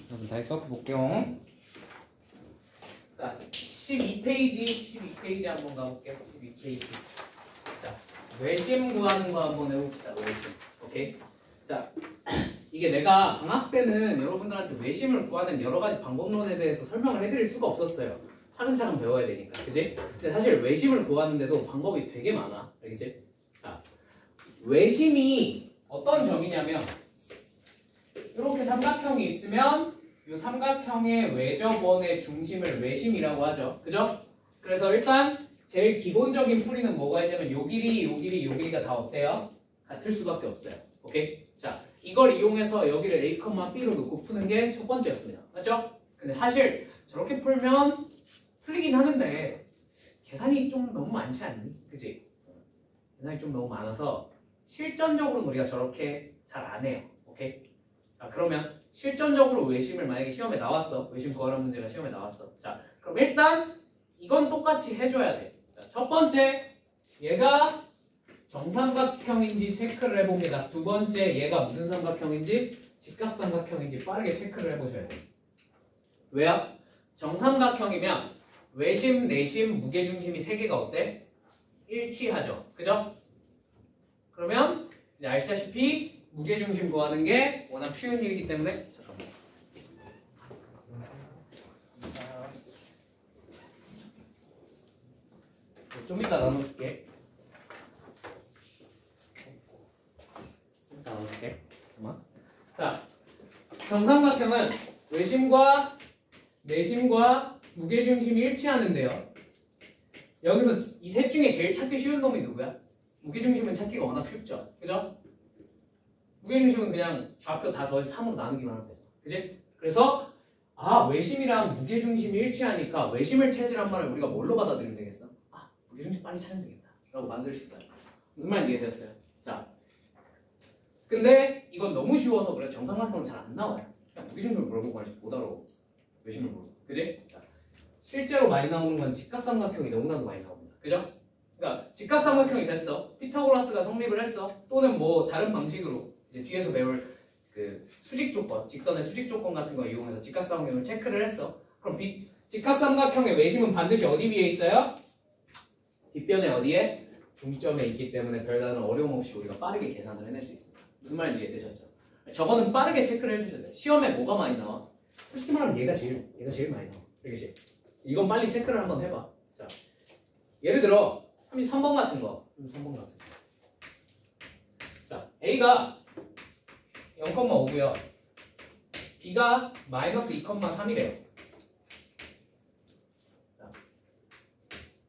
여러분 다시 써볼게요. 자, 12페이지 한번 가볼게요. 12페이지. 자, 외심 구하는 거 한번 해봅시다. 외심. 오케이? 자, 이게 내가 방학 때는 여러분들한테 외심을 구하는 여러 가지 방법론에 대해서 설명을 해드릴 수가 없었어요. 차근차근 배워야 되니까. 그지? 근데 사실 외심을 구하는데도 방법이 되게 많아. 알겠지? 자, 외심이 어떤 점이냐면 이렇게 삼각형이 있으면 이 삼각형의 외접원의 중심을 외심이라고 하죠. 그죠? 그래서 일단 제일 기본적인 풀이는 뭐가 있냐면 요 길이가 다 어때요? 같을 수밖에 없어요. 오케이? 자, 이걸 이용해서 여기를 A, B로 놓고 푸는 게 첫 번째였습니다. 맞죠? 근데 사실 저렇게 풀면 풀리긴 하는데 계산이 좀 너무 많지 않니? 그지? 계산이 좀 너무 많아서 실전적으로는 우리가 저렇게 잘 안 해요. 오케이? 자, 그러면 실전적으로 외심을 만약에 시험에 나왔어. 외심 구하는 문제가 시험에 나왔어. 자, 그럼 일단 이건 똑같이 해줘야 돼. 자, 첫 번째, 얘가 정삼각형인지 체크를 해봅니다. 두 번째, 얘가 무슨 삼각형인지 직각삼각형인지 빠르게 체크를 해보셔야 돼요. 왜요? 정삼각형이면 외심, 내심, 무게중심이 3개가 어때? 일치하죠. 그죠? 그러면 이제 아시다시피 무게중심 구하는 게 워낙 쉬운 일이기 때문에 잠깐만. 좀 이따 나눠줄게. 잠깐만. 자, 정삼각형은 외심과 내심과 무게중심이 일치하는데요. 여기서 이 셋 중에 제일 찾기 쉬운 놈이 누구야? 무게중심은 찾기가 워낙 쉽죠. 그죠? 무게중심은 그냥 좌표 다 더해서 3으로 나누기만 하면 되죠. 그지? 그래서 외심이랑 무게중심이 일치하니까 외심을 찾으란 말을 우리가 뭘로 받아들이면 되겠어? 무게중심 빨리 찾으면 되겠다 라고 만들 수 있다. 무슨 말인지 이해되었어요? 자, 근데 이건 너무 쉬워서 그래 정삼각형은 잘 안 나와요. 그냥 무게중심을 물어보고 하지 못 알아. 외심을 물어보고. 그지? 자, 실제로 많이 나오는 건 직각삼각형이 너무나도 많이 나옵니다. 그죠? 그러니까 직각삼각형이 됐어. 피타고라스가 성립을 했어. 또는 뭐 다른 방식으로 이제 뒤에서 배울 그 수직 조건, 직선의 수직 조건 같은 거 이용해서 직각삼각형을 체크를 했어. 그럼 직각삼각형의 외심은 반드시 어디 위에 있어요? 빗변에 어디에? 중점에 있기 때문에 별다른 어려움 없이 우리가 빠르게 계산을 해낼 수 있습니다. 무슨 말인지 이해되셨죠? 저거는 빠르게 체크를 해주셔야 돼요. 시험에 뭐가 많이 나와? 솔직히 말하면 얘가 제일 많이 나와. 그치? 이건 빨리 체크를 한번 해봐. 자, 예를 들어 33번 같은 거. 3번 같은 거. 자, A가 0,5고요. B가 마이너스 2,3이래요. 자,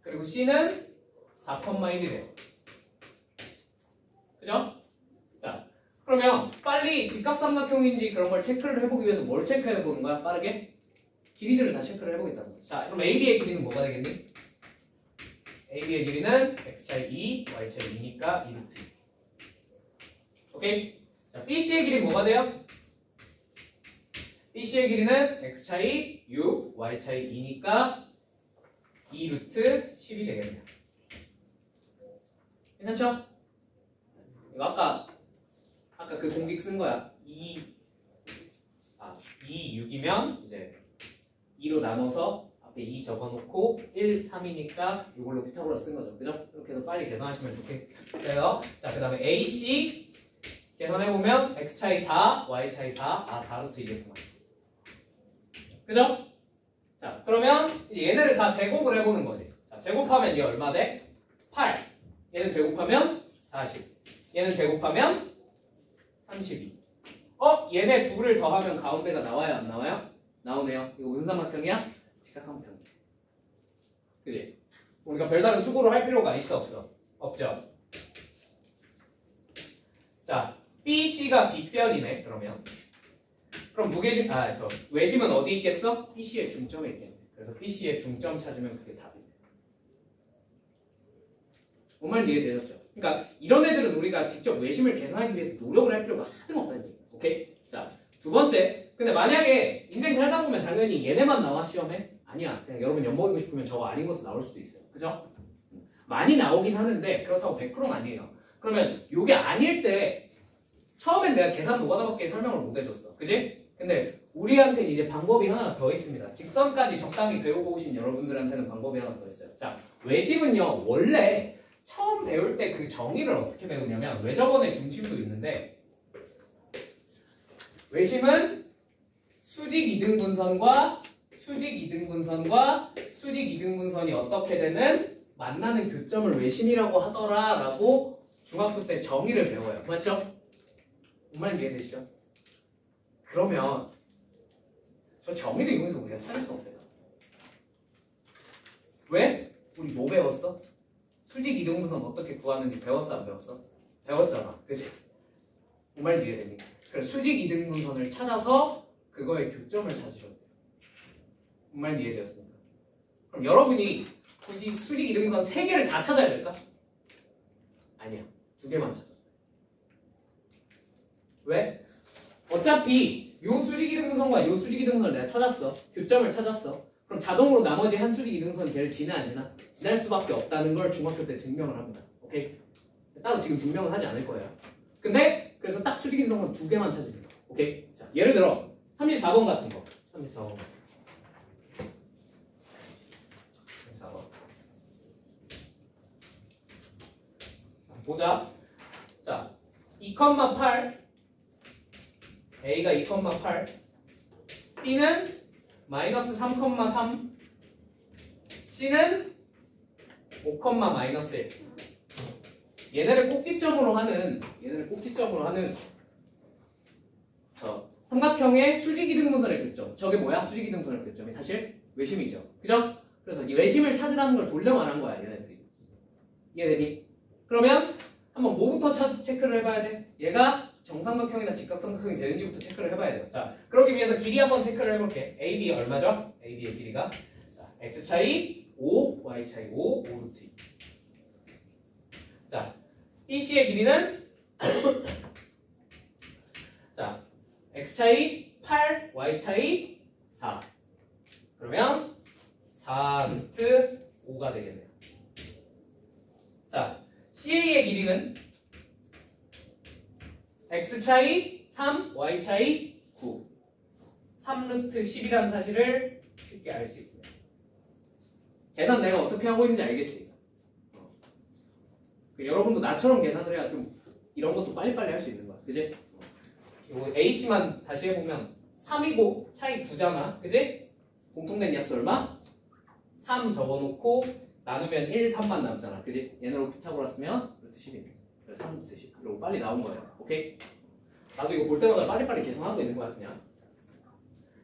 그리고 C는 4,1이래요. 그죠? 자, 그러면 빨리 직각삼각형인지 그런 걸 체크를 해보기 위해서 뭘 체크해보는 거야? 빠르게? 길이들을 다 체크를 해보겠다는 거야. 자, 그럼 AB의 길이는 뭐가 되겠니? AB의 길이는 x차이 2, y차이 2니까 2루트 2. 오케이? 자, BC의 길이는 뭐가 돼요? BC의 길이는 x차이 6, y차이 2니까 2루트 10이 되겠네요. 괜찮죠? 이거 아까 그 공식 쓴 거야. 2, 6이면 이제 2로 나눠서 앞에 2 적어놓고 1, 3이니까 이걸로 피타고라스 쓴 거죠. 그죠? 이렇게 해서 빨리 계산하시면 좋겠어요. 자, 그 다음에 AC 계산해보면 x차이 4, y차이 4, 4루트 2겠구만. 그죠? 자, 그러면 이제 얘네를 다 제곱을 해보는 거지. 자, 제곱하면 이게 얼마 돼? 8. 얘는 제곱하면 40. 얘는 제곱하면 32. 얘네 둘을 더하면 가운데가 나와요? 안 나와요? 나오네요. 이거 무슨 삼각형이야? 직각삼각형. 그지? 우리가 별다른 수고를 할 필요가 있어 없어? 없죠. 자, BC가 빗변이네. 그럼 외심은 어디 있겠어? BC의 중점에 있겠네. 그래서 BC의 중점 찾으면 그게 답이네. 뭔 말인지 이해되셨죠? 그러니까 이런 애들은 우리가 직접 외심을 계산하기 위해서 노력을 할 필요가 하등 없다는 얘기예요. 오케이? 자, 두 번째. 근데 만약에 인생 살다 보면 당연히 얘네만 나와 시험에? 아니야. 그냥 여러분 엿먹이고 싶으면 저거 아닌 것도 나올 수도 있어요. 그죠? 많이 나오긴 하는데 그렇다고 100%는 아니에요. 그러면 요게 아닐 때 처음엔 내가 계산 노가다밖에 설명을 못 해줬어. 그지? 근데 우리한테는 이제 방법이 하나 더 있습니다. 직선까지 적당히 배우고 오신 여러분들한테는 방법이 하나 더 있어요. 자, 외심은요, 원래 처음 배울 때 그 정의를 어떻게 배우냐면 외접원의 중심도 있는데 외심은 수직 이등분선과 수직 이등분선과 수직 이등분선이 어떻게 되는 만나는 교점을 외심이라고 하더라 라고 중학교 때 정의를 배워요. 맞죠? 뭔 말인지 이해되시죠? 그러면 저 정의를 이용해서 우리가 찾을 수 없어요. 왜? 우리 뭐 배웠어? 수직 이등분선 어떻게 구하는지 배웠어 안 배웠어? 배웠잖아. 그치? 뭔 말인지 이해되니? 그래서 수직 이등분선을 찾아서 그거의 교점을 찾으셔야 돼요. 뭔 말인지 이해되었습니까? 그럼 여러분이 굳이 수직 이등분선 3개를 다 찾아야 될까? 아니야. 2개만 찾아. 왜? 어차피 요 수직 이등분선과 요 수직 이등분선을 내가 찾았어. 교점을 찾았어. 그럼 자동으로 나머지 한 수직 이등분선 걔를 지나 안 지나? 지날 수밖에 없다는 걸 중학교 때 증명을 합니다. 오케이? 따로 지금 증명은 하지 않을 거예요. 근데 그래서 딱 수직 이등분선 2개만 찾습니다. 오케이? 자, 예를 들어 34번 같은 거. 34번 같은 거. 34번. 보자. 자, 2,8 A가 2,8 B는 마이너스 3,3 C는 5,-1 얘네를 꼭지점으로 하는 삼각형의 수직 이등분선의 교점. 저게 뭐야? 수직 이등분선의 교점이 사실 외심이죠. 그죠? 그래서 이 외심을 찾으라는 걸 돌려 말한 거야, 얘네들이. 이해되니? 그러면 한번 뭐부터 체크를 해봐야 돼? 얘가 정삼각형이나 직각삼각형이 되는지부터 체크를 해봐야 돼요. 자, 그러기 위해서 길이 한번 체크를 해볼게. AB 얼마죠? AB의 길이가 자, x 차이 5, y 차이 5, 5 루트 2. 자, BC의 길이는 자, x 차이 8, y 차이 4. 그러면 4 루트 5가 되겠네요. 자, CA의 길이는 x 차이 3, y 차이 9. 3 루트 10이라는 사실을 쉽게 알 수 있습니다. 계산 내가 어떻게 하고 있는지 알겠지? 여러분도 나처럼 계산을 해야 좀 이런 것도 빨리빨리 할 수 있는 거야. 그지? 이거 AC만 다시 해보면 3이고 차이 9잖아. 그지? 공통된 약수 얼마? 3 적어놓고 나누면 1, 3만 남잖아. 그지? 얘네로 피타고라스면 루트 10입니다. 3 루트 10. 이러고 빨리 나온 거예요. 오케이? 나도 이거 볼 때마다 빨리빨리 계산하고 있는 거야, 그냥.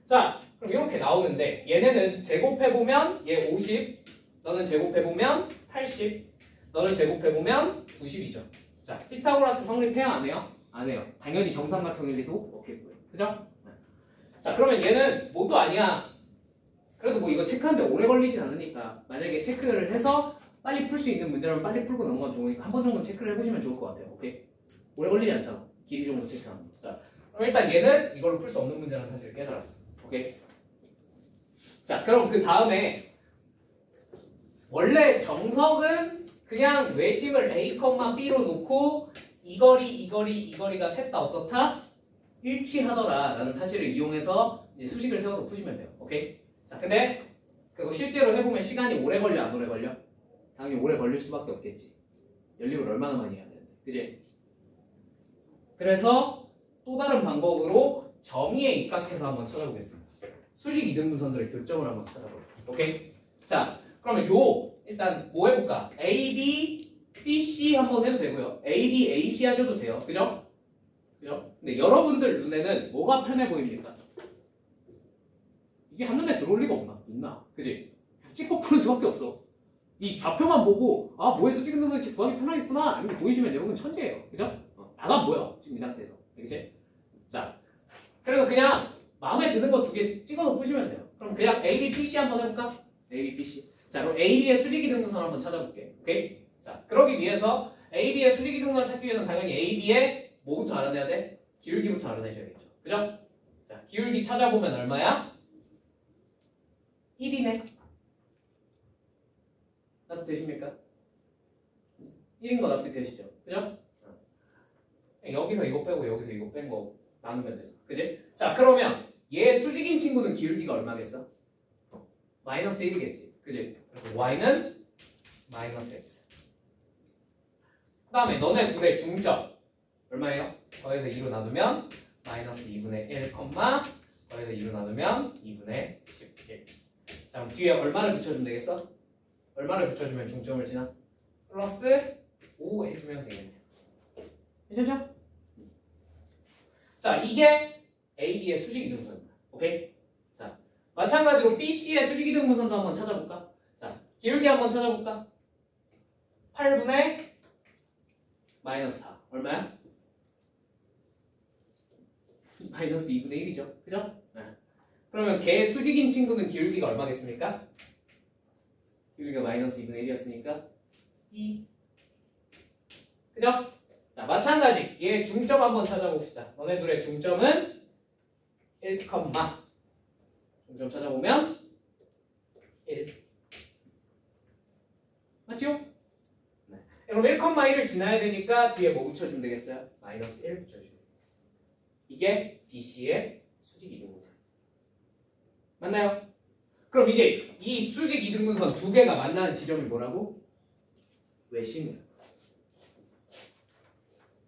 자, 그럼 이렇게 나오는데 얘네는 제곱해보면 얘 50, 너는 제곱해보면 80, 너는 제곱해보면 90이죠. 자, 피타고라스 성립해야 안 해요? 안 해요. 당연히 정삼각형일 리도 없겠고요. 그죠? 자, 그러면 얘는 뭐도 아니야. 그래도 뭐 이거 체크하는데 오래 걸리진 않으니까 만약에 체크를 해서 빨리 풀 수 있는 문제라면 빨리 풀고 넘어가면 좋으니까 한 번 정도 체크를 해보시면 좋을 것 같아요. 오케이? 오래 걸리지 않잖아. 길이 정도 체크하면. 자, 그럼 일단 얘는 이걸로 풀 수 없는 문제라는 사실을 깨달았어. 오케이? 자, 그럼 그 다음에 원래 정석은 그냥 외심을 A, B로 놓고 이 거리가 셋 다 어떻다? 일치하더라 라는 사실을 이용해서 이제 수식을 세워서 푸시면 돼요. 오케이? 자, 근데 그거 실제로 해보면 시간이 오래 걸려 안 오래 걸려? 당연히 오래 걸릴 수밖에 없겠지. 연립을 얼마나 많이 해야 되는데. 그지? 그래서 또 다른 방법으로 정의에 입각해서 한번 찾아보겠습니다. 수직 이등분선들의 교점을 한번 찾아볼게요. 오케이? 자, 그러면 일단 뭐 해볼까? AB, BC 한번 해도 되고요. AB, AC 하셔도 돼요. 그죠? 그죠? 근데 여러분들 눈에는 뭐가 편해 보입니까? 이게 한눈에 들어올 리가 없나? 있나? 그지? 찍고 푸는 수밖에 없어. 이 좌표만 보고 뭐에 수직 이등분선이 구하기 편하겠구나 이렇게 보이시면 여러분 천재예요. 그죠? 나도 안 보여. 지금 이 상태에서. 그치? 자, 그래서 그냥 마음에 드는 거 2개 찍어서 푸시면 돼요. 그럼 그냥 AB, PC 한번 해볼까? AB, PC. 자, 그럼 AB의 수직 이등분선 한번 찾아볼게. 오케이? 자, 그러기 위해서 AB의 수직 이등분선을 찾기 위해서는 당연히 AB의 뭐부터 알아내야 돼? 기울기부터 알아내셔야겠죠. 그죠? 자, 기울기 찾아보면 얼마야? 1이네. 납득되십니까? 1인 거 납득되시죠? 그죠? 여기서 이거 빼고 여기서 이거 뺀 거 나누면 되죠. 그지? 자, 그러면 얘 수직인 친구는 기울기가 얼마겠어? 마이너스 1이겠지. 그지? 그래서 y는 마이너스 x. 그 다음에 너네 둘의 중점 얼마예요? 더해서 2로 나누면 마이너스 2분의 1, 더해서 2로 나누면 2분의 11. 자, 그럼 뒤에 얼마를 붙여주면 되겠어? 얼마를 붙여주면 중점을 지나? 플러스 5 해주면 되겠네요. 괜찮죠? 자, 이게 AB의 수직이등분선입니다. 오케이? 자, 마찬가지로 BC의 수직이등분선도 한번 찾아볼까? 자, 기울기 한번 찾아볼까? 8분의 마이너스 4. 얼마야? 마이너스 2분의 1이죠. 그죠? 네. 그러면 걔 수직인 친구는 기울기가 얼마겠습니까? 기울기가 마이너스 2분의 1이었으니까 2. 그죠? 자, 마찬가지. 얘 중점 한번 찾아봅시다. 너네 둘의 중점은 1, 중점 찾아보면 1. 맞죠? 네. 그럼 1,1을 지나야 되니까 뒤에 뭐 붙여주면 되겠어요? 마이너스 1 붙여주면. 이게 BC의 수직 이등분선. 맞나요? 그럼 이제 이 수직 이등분선 두 개가 만나는 지점이 뭐라고? 외심이야.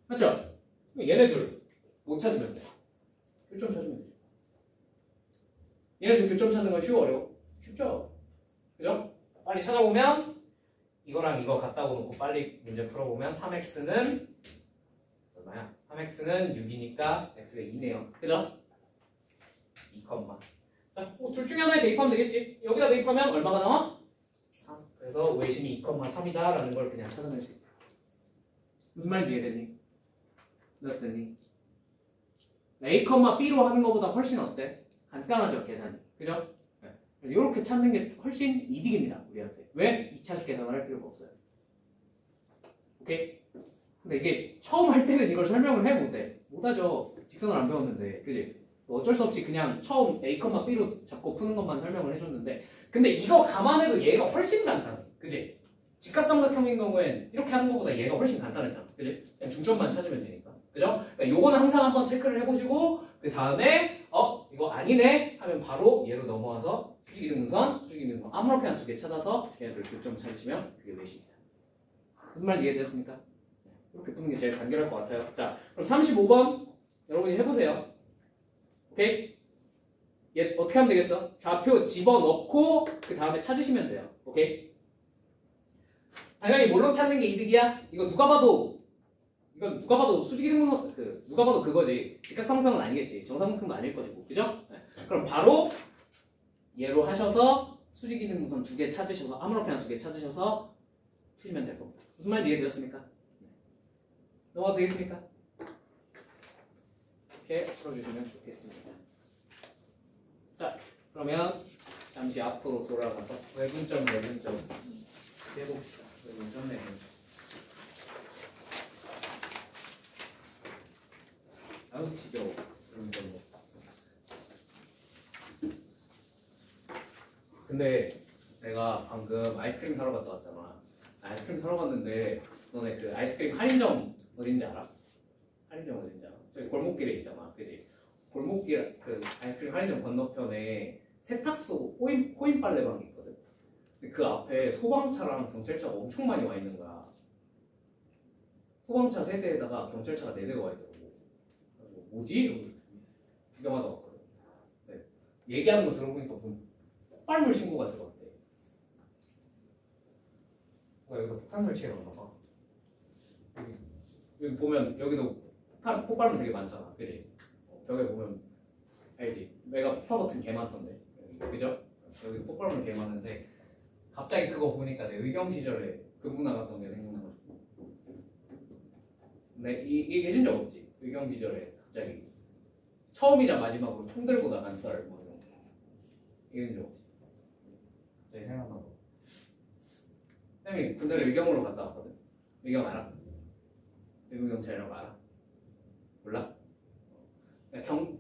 맞죠? 얘네 둘 못 찾으면 돼. 교점 찾으면 되죠. 얘네 둘 교점 찾는 건 쉬워 어려워? 쉽죠? 그죠? 빨리 찾아보면 이거랑 이거 갖다 놓고 빨리 문제 풀어보면 3x는 얼마야? 3x는 6이니까 x가 2네요. 그죠? 2, 자, 둘 중에 하나에 대입하면 되겠지. 여기다 대입하면 얼마가 나와? 3. 그래서 외심이 2,3이다 라는 걸 그냥 찾아낼 수 있다. 무슨 말인지 이해됐니? 어땠니? A,B로 하는 것보다 훨씬 어때? 간단하죠, 계산이. 그죠? 네. 이렇게 찾는 게 훨씬 이득입니다, 우리한테. 왜? 2차식 계산을 할 필요가 없어요. 오케이? 근데 이게 처음 할 때는 이걸 설명을 해 못해. 못하죠. 직선을 안 배웠는데. 그지? 어쩔 수 없이 그냥 처음 A,B로 잡고 푸는 것만 설명을 해줬는데 근데 이거 감안해도 얘가 훨씬 간단해. 그지? 직각삼각형인 경우엔 이렇게 하는 것보다 얘가 훨씬 간단하잖아. 그지? 그냥 중점만 찾으면 되니까. 그죠? 그러니까 요거는 항상 한번 체크를 해보시고 그 다음에 이거 아니네 하면 바로 얘로 넘어와서 수직이등분선 아무렇게나 두 개 찾아서 얘네들 교점 찾으시면 그게 외심이다. 무슨 말인지 이해되셨습니까? 이렇게 푸는 게 제일 간결할 것 같아요. 자, 그럼 35번 여러분이 해보세요. 오케이? 얘 어떻게 하면 되겠어? 좌표 집어넣고 그 다음에 찾으시면 돼요. 오케이? 당연히 뭘로 찾는 게 이득이야? 이건 누가 봐도 수직이등분선 누가 봐도 그거지. 직각삼각형은 아니겠지. 정삼각형도 아닐 것이고. 그죠? 네. 그럼 바로 얘로 하셔서 수직이등분선 두 개 찾으셔서 아무렇게나 두 개 찾으셔서 푸시면 될 겁니다. 무슨 말인지 이해되셨습니까? 네. 넘어가도 되겠습니까? 이렇게 풀어주시면 좋겠습니다. 자, 그러면 잠시 앞으로 돌아가서 외분점 해봅시다. 외분점 내분점. 아우 지겨워. 외분점. 근데 내가 방금 아이스크림 사러 갔다 왔잖아. 아이스크림 사러 갔는데 너네 그 아이스크림 할인점 어딘지 알아? 할인점 어딘지 알아? 저기 골목길에 있잖아, 그지? 골목길 그 아이스크림 할인점 건너편에 세탁소 코인 빨래방이 있거든. 근데 그 앞에 소방차랑 경찰차가 엄청 많이 와 있는 거야. 소방차 3대에다가 경찰차가 4대가 와 있더라고. 뭐지? 이러고 구경하다 왔거든. 네. 얘기하는 거 들어보니까 무슨 폭발물 신고가 들어왔대. 여기서 폭탄 설치해 놨나 봐. 여기 보면 여기도 폭발물 되게 많잖아, 그지? 벽에 보면 알지? 내가 폭파 버튼 개 많던데, 그죠? 여기 폭발물 개 많은데 갑자기 그거 보니까 내 의경 시절에 근무 나갔던 게 생각나가지고. 근데 이 해준 적 없지? 의경 시절에 갑자기 처음이자 마지막으로 총 들고 나간 썰 뭐 이런 거 해준 적 없지? 갑자기 생각나서. 쌤이 군대를 의경으로 갔다 왔거든. 의경 알아? 의무경찰이라고 알아? 몰라?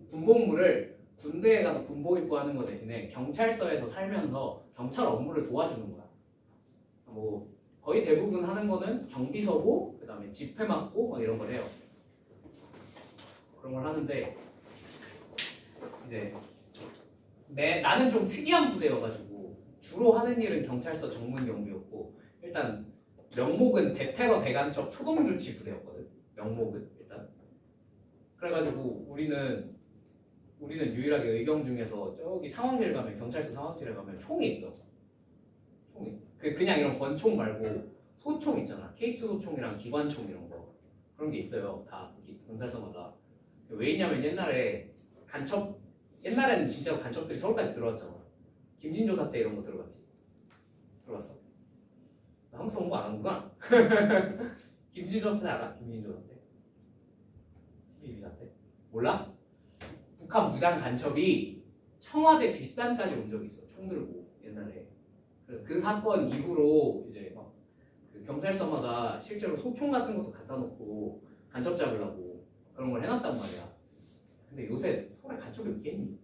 군복무를 군대에 가서 군복 입고 하는 거 대신에 경찰서에서 살면서 경찰 업무를 도와주는 거야. 뭐 거의 대부분 하는 거는 경비서고 그 다음에 집회 맡고 막 이런 걸 해요. 그런 걸 하는데 이제 나는 좀 특이한 부대여가지고 주로 하는 일은 경찰서 정문 경비였고 일단 명목은 대테러 대간첩 초동조치 부대였거든. 명목은 일단 그래가지고 우리는 유일하게 의경 중에서 저기 상황실 가면 경찰서 상황실에 가면 총이 있어. 총이 있어. 그냥 이런 권총 말고 소총 있잖아. K2 소총이랑 기관총 이런 거 그런 게 있어요. 다 경찰서마다. 왜 있냐면 옛날에는 진짜로 간첩들이 서울까지 들어왔잖아. 김진조 사태 이런 거 들어갔지? 들어왔어? 나 한국 공부 안 하는구나. 김진조 사태 알아? 김진조 사태? CCTV 사태? 몰라? 북한 무장 간첩이 청와대 뒷산까지 온 적이 있어. 총 들고 옛날에. 그래서 그 사건 이후로 이제 막 그 경찰서마다 실제로 소총 같은 것도 갖다 놓고 간첩 잡으려고 그런 걸 해놨단 말이야. 근데 요새 서울에 간첩이 있겠니?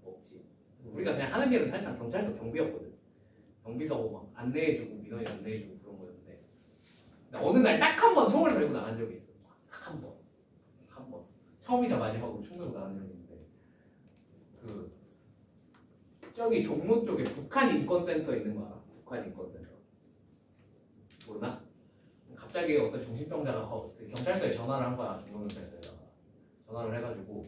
없지. 우리가 그냥 하는 일은 사실상 경찰서 경비였거든. 경비서 막 안내해주고 민원인 안내해주고 그런 거였는데 근데 어느 날 딱 한 번 총을 들고 나간 적이 있어. 딱 한 번. 처음이자 마지막으로 총 들고 나간 적이 있는데 저기 종로 쪽에 북한 인권센터 있는 거 알아? 북한 인권센터 모르나? 갑자기 어떤 정신병자가 경찰서에 전화를 한 거야. 종로경찰서에다가 전화를 해가지고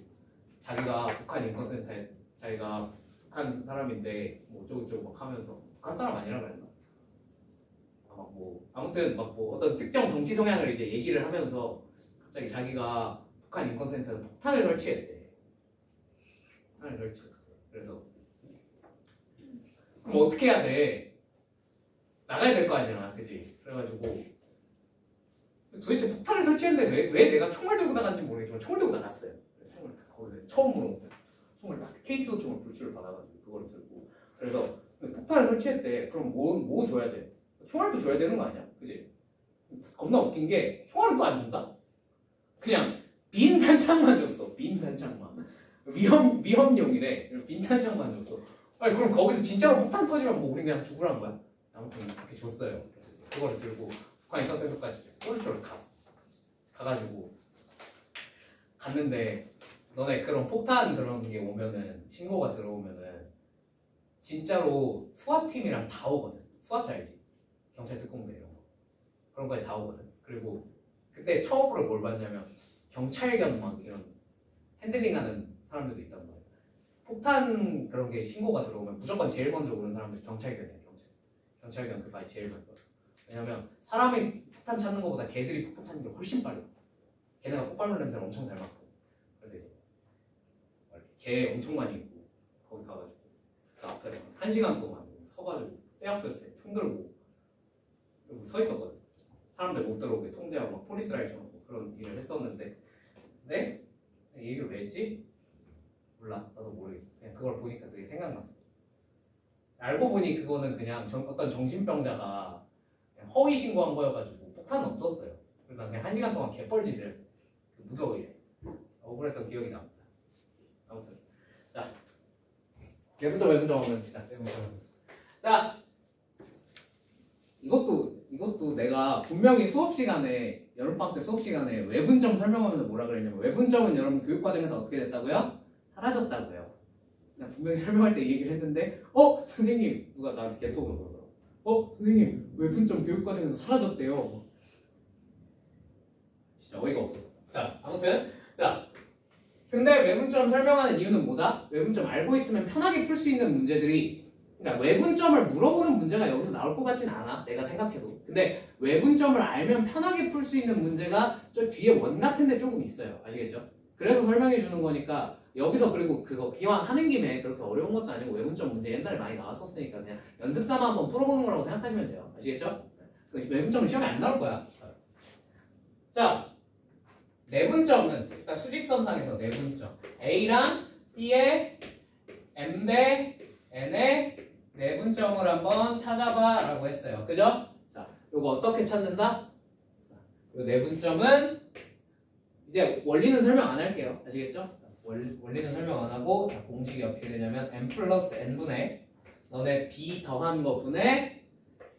자기가 북한 인권센터에 자기가 북한 사람인데 뭐 어쩌고저쩌고 막 하면서 북한 사람 아니라 그랬나? 아무튼 어떤 특정 정치 성향을 이제 얘기를 하면서 갑자기 자기가 북한 인권센터에 폭탄을 설치했대. 그래서 그럼 어떻게 해야 돼? 나가야 될 거 아니야, 그지? 그래가지고 도대체 폭탄을 설치했는데 왜 내가 총을 들고 나갔는지 모르겠지만 총을 들고 나갔어요. 총을 거기서 처음으로 총을 딱 K2 총을 불출을 받아가지고 그걸 들고 그래서 폭탄을 설치했대. 그럼 뭐 줘야 돼? 총알도 줘야 되는 거 아니야, 그지? 겁나 웃긴 게 총알은 또 안 준다. 그냥 빈 탄창만 줬어. 빈 탄창만. 위험용이래. 빈 탄창만 줬어. 아니 그럼 거기서 진짜로 폭탄 터지면 뭐 우린 그냥 죽으란 거야? 아무튼 그렇게 줬어요. 그거를 들고 북한 인권센터까지 쫄쫄 갔어. 가가지고 갔는데 너네 그런 폭탄 그런 게 오면은 신고가 들어오면은 진짜로 스와팀이랑 다 오거든. 스와트 알지? 경찰 특공대 이런 거 그런 거에 다 오거든. 그리고 그때 처음으로 뭘 봤냐면 경찰견 막 이런 핸들링하는 사람들도 있단 말이야. 폭탄 그런 게 신고가 들어오면 무조건 제일 먼저 오는 사람들이 경찰견이야. 경찰견 그 바에 제일 먼저. 왜냐면 사람이 폭탄 찾는 것보다 개들이 폭탄 찾는 게 훨씬 빨라. 걔네가 폭발물 냄새를 엄청 잘 맡고. 그래서 이제 개 엄청 많이 있고 거기 가가지고 그 앞에 1시간 동안 서가지고 떼약볕에 총 들고 서 있었거든. 사람들 못 들어오게 통제하고 막 폴리스 라이트 하고 그런 일을 했었는데 근데 이 얘기를 왜 했지? 몰라. 나도 모르겠어. 그냥 그걸 보니까 되게 생각났어. 알고 보니 그거는 그냥 어떤 정신병자가 그냥 허위 신고한 거여가지고 폭탄은 없었어요. 그래서 난 그냥 1시간 동안 개뻘짓을 했어. 무더위에 억울했던 기억이 납니다. 아무튼 자 외분점 하면 시작. 자 이것도 내가 분명히 수업 시간에 여름방학 때 수업 시간에 외분점 설명하면서 뭐라 그랬냐면 외분점은 여러분 교육과정에서 어떻게 됐다고요? 사라졌다고요. 그냥 분명히 설명할 때 이 얘기를 했는데 선생님 누가 나한테 개톡으로 그러더라고. 선생님 외분점 교육과정에서 사라졌대요. 진짜 어이가 없었어. 자 아무튼 근데 외분점 설명하는 이유는 뭐다? 외분점 알고 있으면 편하게 풀 수 있는 문제들이 그러니까 외분점을 물어보는 문제가 여기서 나올 것 같진 않아. 내가 생각해도. 근데 외분점을 알면 편하게 풀 수 있는 문제가 저 뒤에 원 같은 데 조금 있어요. 아시겠죠? 그래서 설명해 주는 거니까 여기서 그리고 그거 기왕 하는 김에 그렇게 어려운 것도 아니고 외분점 문제 옛날에 많이 나왔었으니까 그냥 연습 삼아 한번 풀어보는 거라고 생각하시면 돼요. 아시겠죠? 외분점은 시험에 안 나올 거야. 자, 내분점은 일단 수직선상에서 내분점 A랑 B의 M 대 N의 내분점을 한번 찾아봐 라고 했어요. 그죠? 자, 요거 어떻게 찾는다? 요 내분점은 이제 원리는 설명 안 할게요. 아시겠죠? 원리는 설명 안 하고 자, 공식이 어떻게 되냐면 M 플러스 N분의 너네 B 더한 거 분의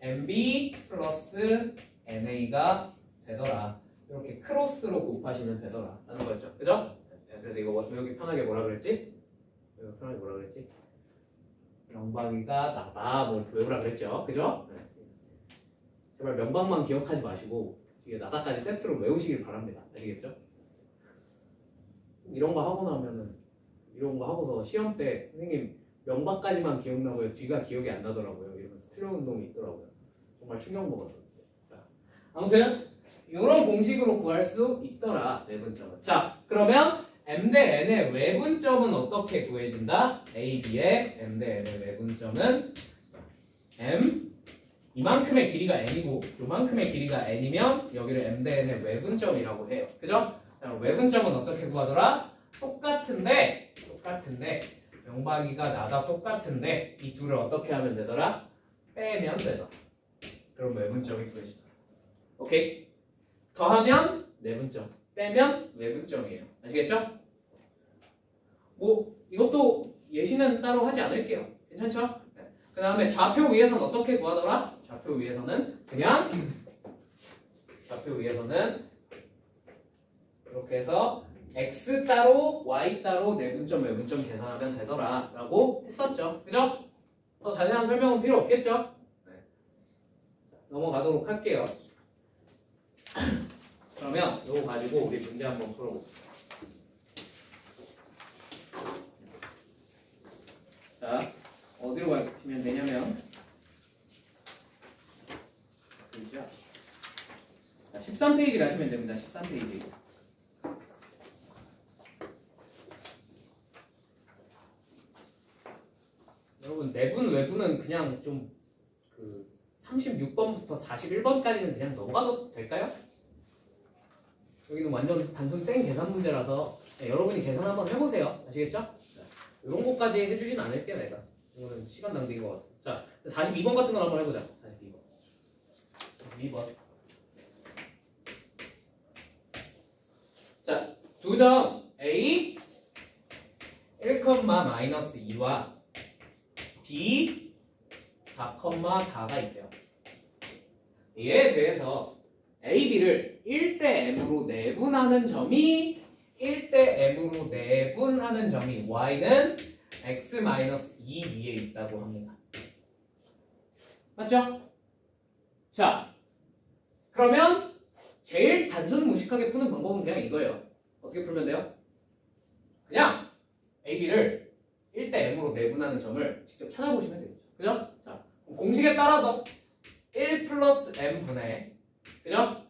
MB 플러스 NA가 되더라. 이렇게 크로스로 곱하시면 되더라 라는 거였죠. 그죠? 그래서 이거 여기 편하게 뭐라 그랬지? 사람이 뭐라 그랬지? 명박이가 나다 뭐 이렇게 외우라 그랬죠, 그죠? 네. 제발 명박만 기억하지 마시고 이게 나다까지 세트로 외우시길 바랍니다. 아시겠죠? 이런 거 하고 나면은 이런 거 하고서 시험 때 선생님 명박까지만 기억나고요. 뒤가 기억이 안 나더라고요. 이러면서 틀린 운동이 있더라고요. 정말 충격 먹었어요. 자, 아무튼 이런 공식으로 구할 수 있더라. 내분점은. 자, 그러면 m 대 n의 외분점은 어떻게 구해진다? a, b의 m 대 n의 외분점은 m 이만큼의 길이가 n이고 요만큼의 길이가 n이면 여기를 m 대 n의 외분점이라고 해요. 그죠? 자, 외분점은 어떻게 구하더라? 똑같은데 명박이가 나다 똑같은데 이 둘을 어떻게 하면 되더라? 빼면 되더라. 그럼 외분점이 구해지더라. 오케이? 더하면 내분점, 빼면 외분점이에요. 아시겠죠? 뭐 이것도 예시는 따로 하지 않을게요. 괜찮죠? 네. 그 다음에 좌표 위에서는 어떻게 구하더라? 좌표 위에서는 그냥 이렇게 해서 x 따로 y 따로 내분점 외분점 계산하면 되더라 라고 했었죠. 그죠? 더 자세한 설명은 필요 없겠죠? 네. 넘어가도록 할게요. 그러면 이거 가지고 우리 문제 한번 풀어봅시다. 자, 어디로 가시면 되냐면 자, 13페이지 가시면 됩니다. 13페이지. 여러분 내분 외분은 그냥 좀 그 36번부터 41번까지는 그냥 넘어가도 될까요? 여기는 완전 단순 생 계산 문제라서 네, 여러분이 계산 한번 해보세요. 아시겠죠? 네. 이런 것까지 해주진 않을게요. 내가 이거는 시간 낭비인 것 같아. 자, 42번 같은 걸 한번 해보자. 42번. 자, 두 점 A 1,-2와 B 4,4가 있대요. 얘에 대해서 A, B를 1대 M으로 내분하는 점이 Y는 X-2 위에 있다고 합니다. 맞죠? 자, 그러면 제일 단순 무식하게 푸는 방법은 그냥 이거예요. 어떻게 풀면 돼요? 그냥 A, B를 1대 M으로 내분하는 점을 직접 찾아보시면 되겠죠. 그죠? 자, 공식에 따라서 1 플러스 M분의, 그죠?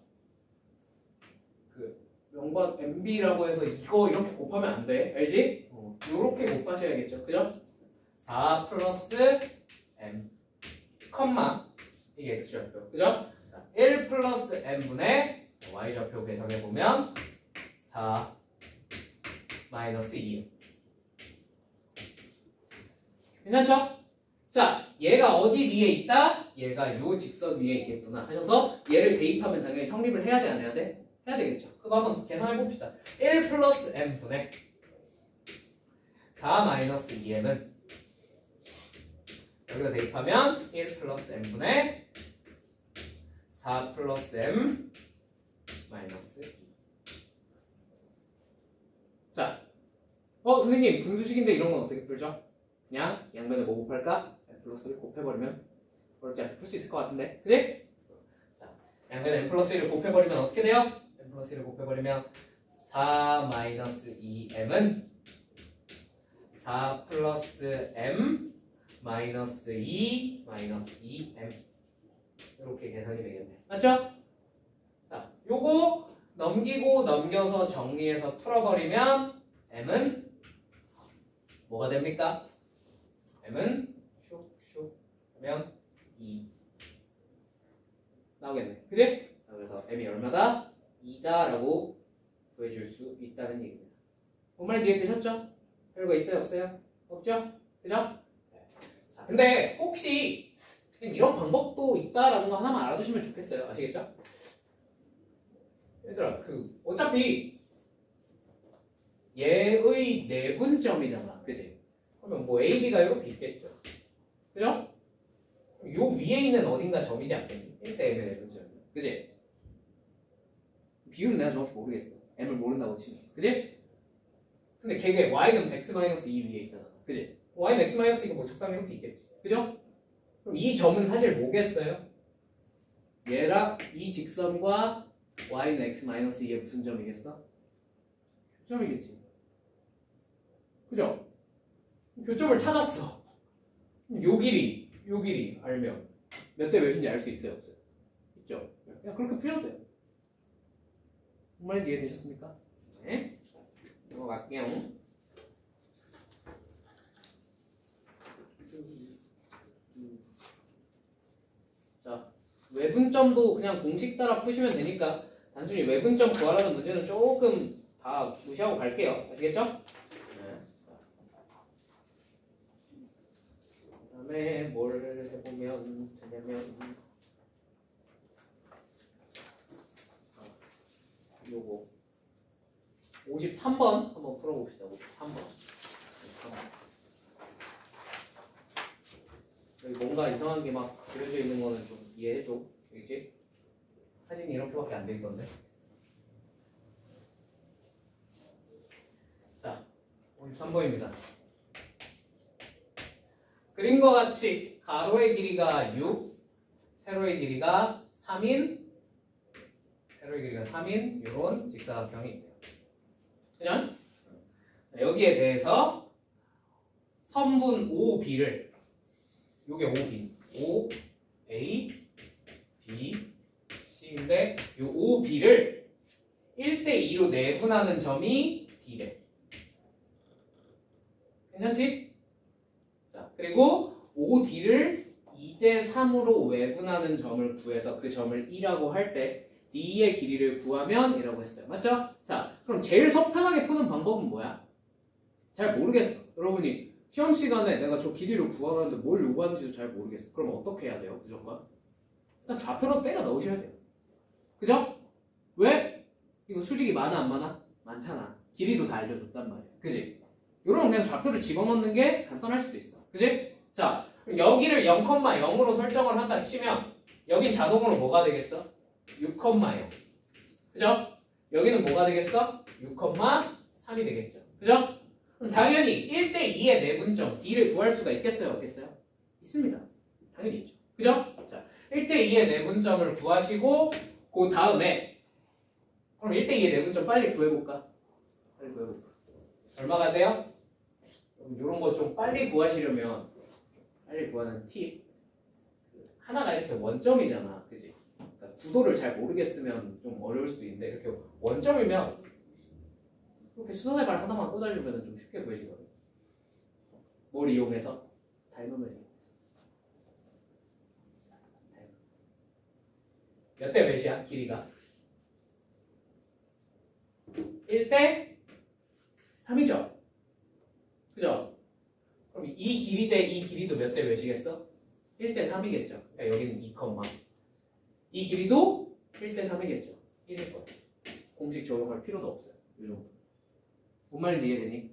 그 명박 MB라고 해서 이거 이렇게 곱하면 안 돼. 알지? 이렇게 곱하셔야겠죠. 그죠? 4 플러스 M, 컴마, 이게 X좌표. 그죠? 자, 1 플러스 M분의 Y좌표 계산해보면 4 마이너스 2. 괜찮죠? 자, 얘가 어디 위에 있다? 얘가 요 직선 위에 있겠구나 하셔서 얘를 대입하면 당연히 성립을 해야 돼, 안 해야 돼? 해야 되겠죠. 그거 한번 계산해 봅시다. 1 플러스 m분의 4 마이너스 2m은 여기다 대입하면 1 플러스 m분의 4 플러스 m 마이너스 2. 자, 선생님 분수식인데 이런 건 어떻게 풀죠? 그냥 양면에 뭐 곱할까? m 플러스를 곱해버리면 어렵지 않게 풀 수 있을 것 같은데, 그지? 자, 양면에 m 플러스 1을 곱해버리면 어떻게 돼요? m 플러스 1을 곱해버리면 4 마이너스 2m은 4 플러스 m 마이너스 2 마이너스 2m 이렇게 계산이 되겠네. 맞죠? 자, 요거 넘기고 넘겨서 정리해서 풀어버리면 m은 뭐가 됩니까? m은 슉슉 하면 2 나오겠네. 그지? 자, 그래서 m이 얼마다? 2다 라고 구해줄 수 있다는 얘기입니다. 뭔 말인지 이해되셨죠? 별거 있어요? 없어요? 없죠? 그죠? 자, 근데 혹시 이런 방법도 있다라는 거 하나만 알아두시면 좋겠어요. 아시겠죠? 얘들아, 어차피 얘의 내분점이잖아. 그지? 그러면 뭐 A, B가 이렇게 있겠죠. 그죠? 요 위에 있는 어딘가 점이지 않겠니? 1대 M의 내분점. 그지? 비율은 내가 정확히 모르겠어. M을 모른다고 치면. 그지? 근데 걔가 y는 x-2 위에 있잖아. 그지? y는 x-2가 뭐 적당히 이렇게 있겠지. 그죠? 그럼 이 점은 사실 뭐겠어요? 얘랑 이 직선과 y는 x-2의 무슨 점이겠어? 교점이겠지. 그죠? 교점을 찾았어. 요 길이 알면 몇 대 몇인지 알 수 있어요? 없어요? 있죠? 그냥 그렇게 푸셔도 돼요. 무슨 말인지 이해되셨습니까? 네. 넘어갈게요. 자, 외분점도 그냥 공식 따라 푸시면 되니까 단순히 외분점 구하라는 문제는 조금 다 무시하고 갈게요. 아시겠죠? 네. 그 다음에 뭘 해보면 되냐면 요거 53번 한번 풀어봅시다. 53번. 여기 뭔가 이상한 게 막 그려져 있는 거는 좀 이해해줘. 알겠지? 사진이 이렇게밖에 안 돼 있던데. 자, 53번입니다. 그림과 같이 가로의 길이가 6, 세로의 길이가 3인 이런 직사각형이 있네요. 그냥 여기에 대해서 선분 OB를 요게 O, A, B, C인데 요 OB를 1대2로 내분하는 점이 D래. 괜찮지? 자, 그리고 OD를 2대3으로 외분하는 점을 구해서 그 점을 2라고 할 때 D의 길이를 구하면 이라고 했어요. 맞죠? 자, 그럼 제일 속편하게 푸는 방법은 뭐야? 잘 모르겠어. 여러분이 시험 시간에 내가 저 길이를 구하라는데 뭘 요구하는지도 잘 모르겠어. 그럼 어떻게 해야 돼요? 무조건? 일단 좌표로 때려 넣으셔야 돼요. 그죠? 왜? 이거 수직이 많아 안 많아? 많잖아. 길이도 다 알려줬단 말이야. 그지? 이러면 그냥 좌표를 집어넣는 게 간단할 수도 있어. 그지? 자, 여기를 0,0으로 설정을 한다 치면 여긴 자동으로 뭐가 되겠어? 6,0. 그죠? 여기는 뭐가 되겠어? 6,3이 되겠죠. 그죠? 그럼 당연히 1대2의 내분점 D를 구할 수가 있겠어요? 없겠어요? 있습니다. 당연히 있죠. 그죠? 자, 1대2의 내분점을 구하시고 그 다음에 그럼 1대2의 내분점 빨리 구해볼까? 빨리 구해볼까? 얼마가 돼요? 이런 거 좀 빨리 구하시려면 빨리 구하는 팁 하나가 이렇게 원점이잖아. 그지? 그러니까 구도를 잘 모르겠으면 좀 어려울 수도 있는데 이렇게 원점이면 이렇게 수선의 발 하나만 꽂아주면 좀 쉽게 구해지거든. 뭘 이용해서? 닮음을 이용해서. 몇 대 몇이야? 길이가? 1대 3이죠? 그죠? 그럼 이 길이 대 이 길이도 몇 대 몇이겠어? 1대 3이겠죠. 그러니까 여기는 2, 이 길이도 1대 3이겠죠. 1일 거야. 공식 적용할 필요도 없어요. 이 정도. 뭔 말인지 이해되니?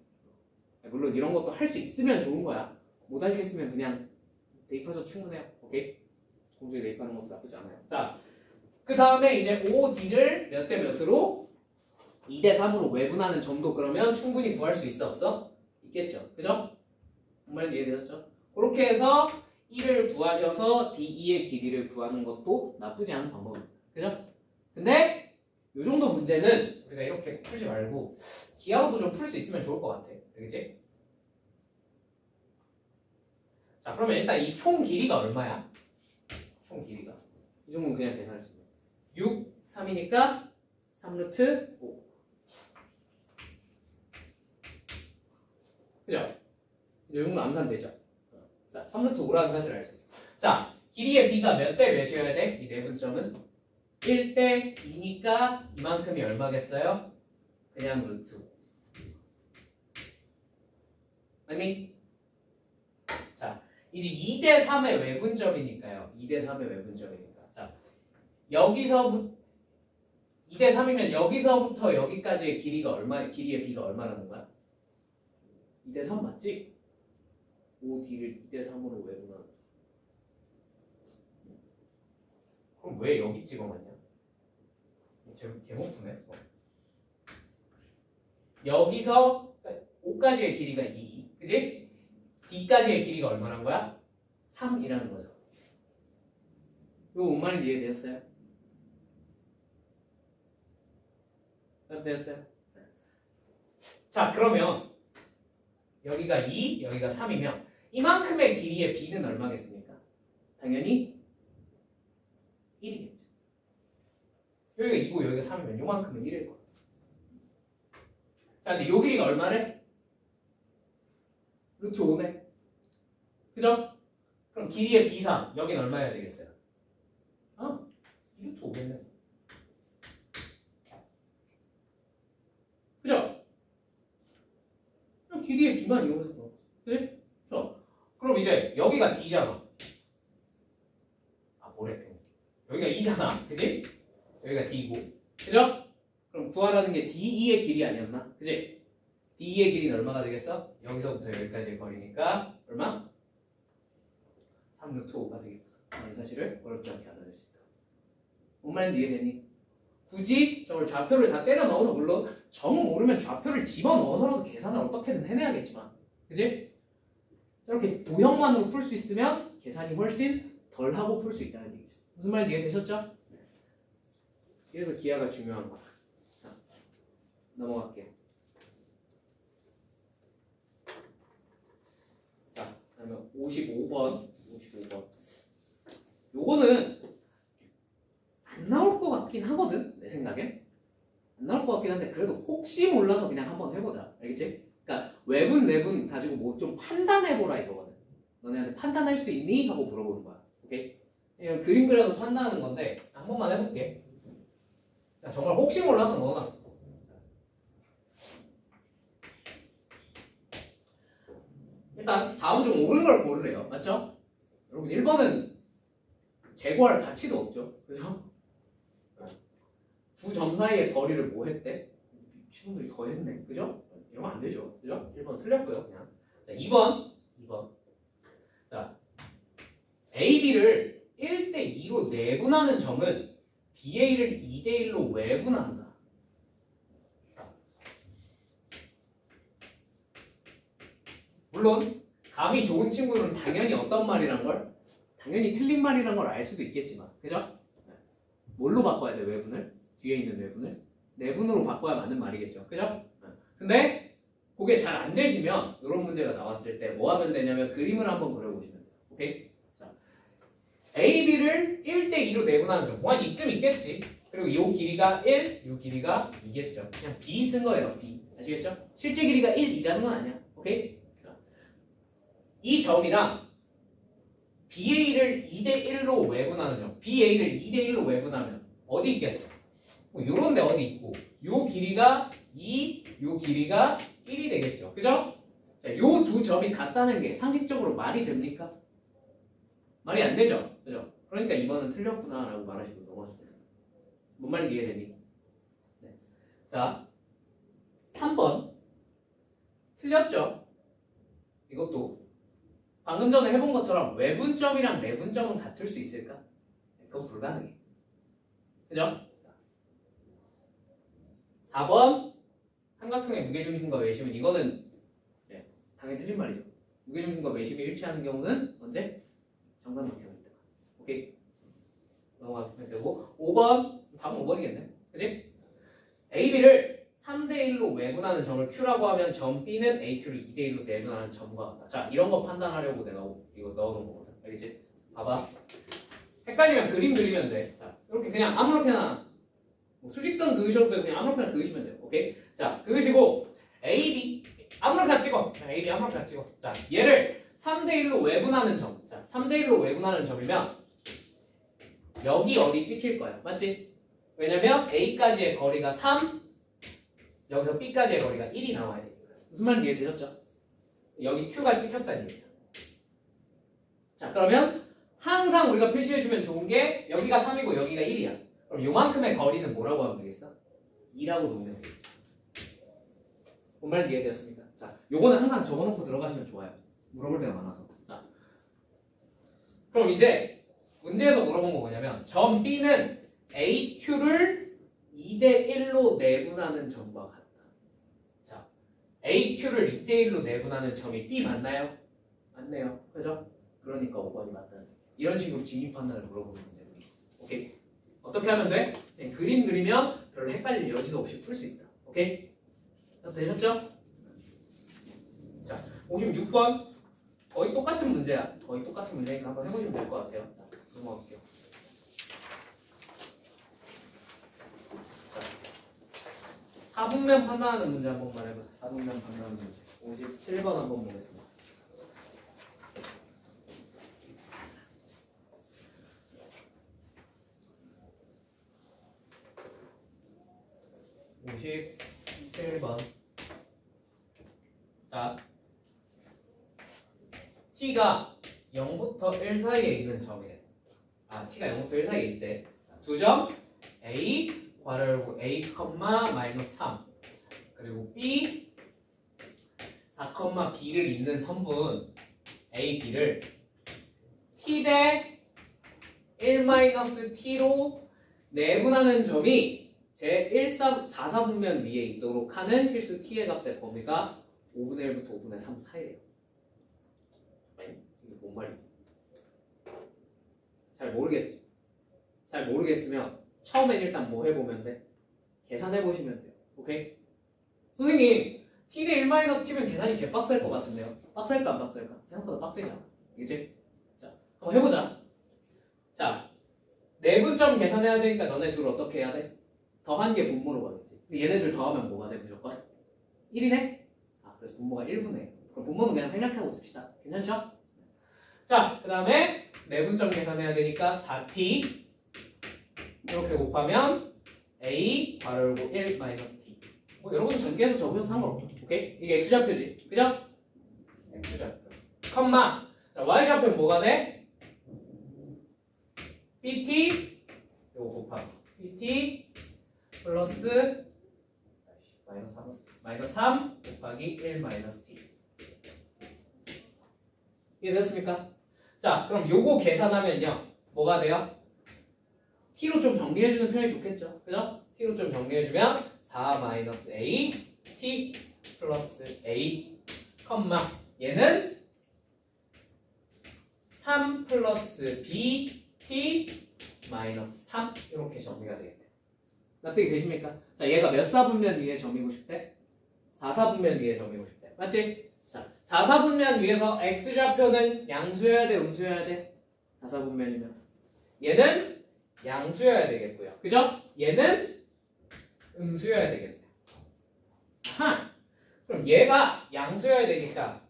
물론 이런 것도 할 수 있으면 좋은 거야. 못 하시겠으면 그냥 대입하셔도 충분해요. 오케이? 공식에 대입하는 것도 나쁘지 않아요. 자, 그 다음에 이제 OD를 몇 대 몇으로 2대 3으로 외분하는 점도 그러면 충분히 구할 수 있어 없어? 있겠죠. 그죠? 뭔 말인지 이해되셨죠? 그렇게 해서 1을 구하셔서 D2의 길이를 구하는 것도 나쁘지 않은 방법입니다. 그죠? 근데 이 정도 문제는 우리가 이렇게 풀지 말고 기하로도 좀 풀 수 있으면 좋을 것 같아. 그치? 자, 그러면 일단 이 총 길이가 얼마야? 총 길이가. 이 정도는 그냥 계산할 수 있는. 6, 3이니까 3루트 5. 그죠? 이 정도 암산되죠? 자, 3루트 5라는 사실을 알 수 있어. 자, 길이의 b가 몇 대 몇이어야 돼? 이 내분점은 1대 2니까 이만큼이 얼마겠어요? 그냥 루트 5. 아니? 자, 이제 2대 3의 외분점이니까요. 2대 3의 외분점이니까. 자, 여기서부터 2대 3이면 여기서부터 여기까지의 길이가 얼마, 길이의 b가 얼마라는 거야? 2대 3 맞지? OD를 2대 3으로 외분하는. 그럼 왜 여기 찍어놨냐? 개목프네. 여기서 O까지의 길이가 2, 그지? D까지의 길이가 얼마란 거야? 3이라는 거죠. 이거 뭔 말인지 이해되셨어요? 되었어요? 자, 그러면 여기가 2, 여기가 3이면 이만큼의 길이의 B는 얼마겠습니까? 당연히 1이겠죠. 여기가 2고 여기가 3이면 요만큼은 1일 거예요. 자, 근데 요 길이가 얼마래? 루트 5네. 그죠? 그럼 길이의 B상 여긴 얼마여야 되겠어요? 루트 5겠네. 그죠? 그럼 길이의 B만 이용해서 더. 그지? 그럼 이제 여기가 D잖아. 뭐래? 여기가 2잖아. 그지? 여기가 D고. 그죠? 그럼 구하라는 게 DE의 길이 아니었나? 그지? DE의 길이는 얼마가 되겠어? 여기서부터 여기까지의 거리니까 얼마? 3루트 5가 되겠다. 이 사실을 어렵지 않게 알아낼 수 있다. 뭔 말인지 이해되니? 굳이 저걸 좌표를 다 때려 넣어서, 물론 정 모르면 좌표를 집어넣어서라도 계산을 어떻게든 해내야겠지만, 그지? 이렇게 도형만으로 풀 수 있으면 계산이 훨씬 덜 하고 풀 수 있다는 얘기죠. 무슨 말인지 이해되셨죠? 그래서 기하가 중요한 거야. 자, 넘어갈게요. 자, 그러면 55번. 요거는 안 나올 것 같긴 하거든, 내 생각엔. 안 나올 것 같긴 한데 그래도 혹시 몰라서 그냥 한번 해보자. 알겠지? 그러니까 외분 내분 가지고 뭐 좀 판단해보라 이거거든. 너네한테 판단할 수 있니? 하고 물어보는 거야. 오케이? 이건 그림 그려서 판단하는 건데 한 번만 해볼게. 정말 혹시 몰라서 넣어놨어. 일단 다음 중 옳은 걸 고르래요. 맞죠? 여러분 1번은 제거할 가치도 없죠. 그죠? 두 점 사이의 거리를 뭐 했대? 친구들이 더 했네. 그죠? 이러면 안 되죠. 그죠? 1번 틀렸고요. 그냥. 자, 2번. 자, AB를 1대2로 내분하는 점은 BA를 2대1로 외분한다. 물론 감이 좋은 친구들은 당연히 어떤 말이란 걸? 당연히 틀린 말이란 걸 알 수도 있겠지만, 그죠? 뭘로 바꿔야 돼, 외분을? 뒤에 있는 외분을? 내분으로 바꿔야 맞는 말이겠죠. 그죠? 근데 그게 잘 안 되시면 이런 문제가 나왔을 때 뭐 하면 되냐면 그림을 한번 그려보시면 돼요. 오케이? 자, AB를 1대2로 내분하는 점. 뭐 한 이쯤 있겠지. 그리고 이 길이가 1, 이 길이가 2겠죠. 그냥 B 쓴 거예요. B. 아시겠죠? 실제 길이가 1, 2라는 건 아니야. 오케이? 자, 이 점이랑 BA를 2대1로 외분하는 점. BA를 2대1로 외분하면 어디 있겠어? 뭐 요런 데 어디 있고 요 길이가 2, 요 길이가 1이 되겠죠. 그죠? 자, 요 두 점이 같다는 게 상식적으로 말이 됩니까? 말이 안 되죠. 그죠? 그러니까 2번은 틀렸구나 라고 말하시고 넘어가시면 됩니다. 뭔 말인지 이해되니? 네. 자, 3번 틀렸죠? 이것도 방금 전에 해본 것처럼 외분점이랑 내분점은 같을 수 있을까? 그건 불가능해. 그죠? 4번 삼각형의 무게중심과 외심은 이거는 당연히 틀린 말이죠. 무게중심과 외심이 일치하는 경우는 언제? 정삼각형이다. 오케이? 넘어가면 되고 5번 답은 5번이겠네. 그치? AB를 3대1로 외분하는 점을 Q라고 하면 점 B는 AQ를 2대1로 내분하는 점과 같다. 자, 이런 거 판단하려고 내가 이거 넣어놓은 거거든. 알겠지? 봐봐. 헷갈리면 그림 그리면 돼. 자, 이렇게 그냥 아무렇게나 수직선 그으셔도 되고 그냥 아무렇게나 그으시면 돼요. 오케이? 자, 그으시고 AB 아무렇게나 찍어. AB 아무렇게나 찍어. 자, 얘를 3대1로 외분하는 점. 자, 3대1로 외분하는 점이면 여기 어디 찍힐 거야. 맞지? 왜냐면 A까지의 거리가 3, 여기서 B까지의 거리가 1이 나와야 되니까. 무슨 말인지 이해되셨죠? 여기 Q가 찍혔다는 얘기야. 자, 그러면 항상 우리가 표시해주면 좋은 게 여기가 3이고 여기가 1이야. 그럼 요만큼의 거리는 뭐라고 하면 되겠어? 2라고 놓으면 되겠죠. 뭔 말인지 이해되었습니까? 자, 요거는 항상 적어놓고 들어가시면 좋아요. 물어볼 때가 많아서. 자, 그럼 이제 문제에서 물어본 거 뭐냐면 점 B는 AQ를 2대1로 내분하는 점과 같다. 자, AQ를 2대1로 내분하는 점이 B 맞나요? 맞네요. 그죠? 그러니까 5번이 맞다는 이런 식으로 진입 판단을 물어보는 문제들이 있어. 오케이? 어떻게 하면 돼? 그냥 그림 그리면 별로 헷갈릴 여지도 없이 풀 수 있다. 오케이? 되셨죠? 자, 56번 거의 똑같은 문제야. 거의 똑같은 문제니까 한번 해보시면 될 것 같아요. 자, 넘어갈게요. 자, 4분면 판단하는 문제 한 번만 해보자. 4분면 판단하는 문제 57번 한번 보겠습니다. 오십 7번. 자, t가 0부터 1 사이에 있는 점이래. t가 0부터 1 사이에 있대. 두 점 a 괄호 열고 a, 마이너스 3 그리고 b 4, b를 잇는 선분 a, b를 t 대 1 마이너스 t로 내분하는 점이 제 4, 4분면 위에 있도록 하는 실수 t의 값의 범위가 5분의 1부터 5분의 3 사이래요. 이게 뭔 말이지? 잘 모르겠지? 잘 모르겠으면 처음엔 일단 뭐 해보면 돼? 계산해보시면 돼요. 오케이? 선생님 t 대 1-t면 계산이 개빡셀 것 같은데요? 빡셀까 안 빡셀까? 생각보다 빡세잖아. 그치? 자, 한번 해보자. 자, 내분점 계산해야 되니까 너네 둘 어떻게 해야 돼? 더한 게 분모로 가겠지. 근데 얘네들 더하면 뭐가 돼 무조건? 1이네? 그래서 분모가 1분의 그럼 분모는 그냥 생략하고 씁시다. 괜찮죠? 자, 그 다음에 내분점 계산해야 되니까 4t 이렇게 곱하면 a 괄호 열고 1 마이너스 t. 뭐 여러분 전개해서 적으셔도 상관없죠. 오케이? 이게 x좌표지. 그죠? x좌표. 컴마. 자, y좌표는 뭐가 돼? bt 요거 곱하기 bt 플러스 마이너스 3 곱하기 1 마이너스 t. 이해됐습니까? 자, 그럼 요거 계산하면요 뭐가 돼요? t로 좀 정리해주는 편이 좋겠죠? 그죠? t로 좀 정리해주면 4 마이너스 a t 플러스 a 컴마 얘는 3 플러스 b t 마이너스 3 이렇게 정리가 되겠네요. 납득이 되십니까? 자, 얘가 몇 사분면 위에 점이고 싶대? 4사분면 위에 점이고 싶대. 맞지? 자, 4사분면 위에서 x좌표는 양수여야 돼? 음수여야 돼? 4사분면이면 얘는 양수여야 되겠고요. 그죠? 얘는 음수여야 되겠네요. 아하! 그럼 얘가 양수여야 되니까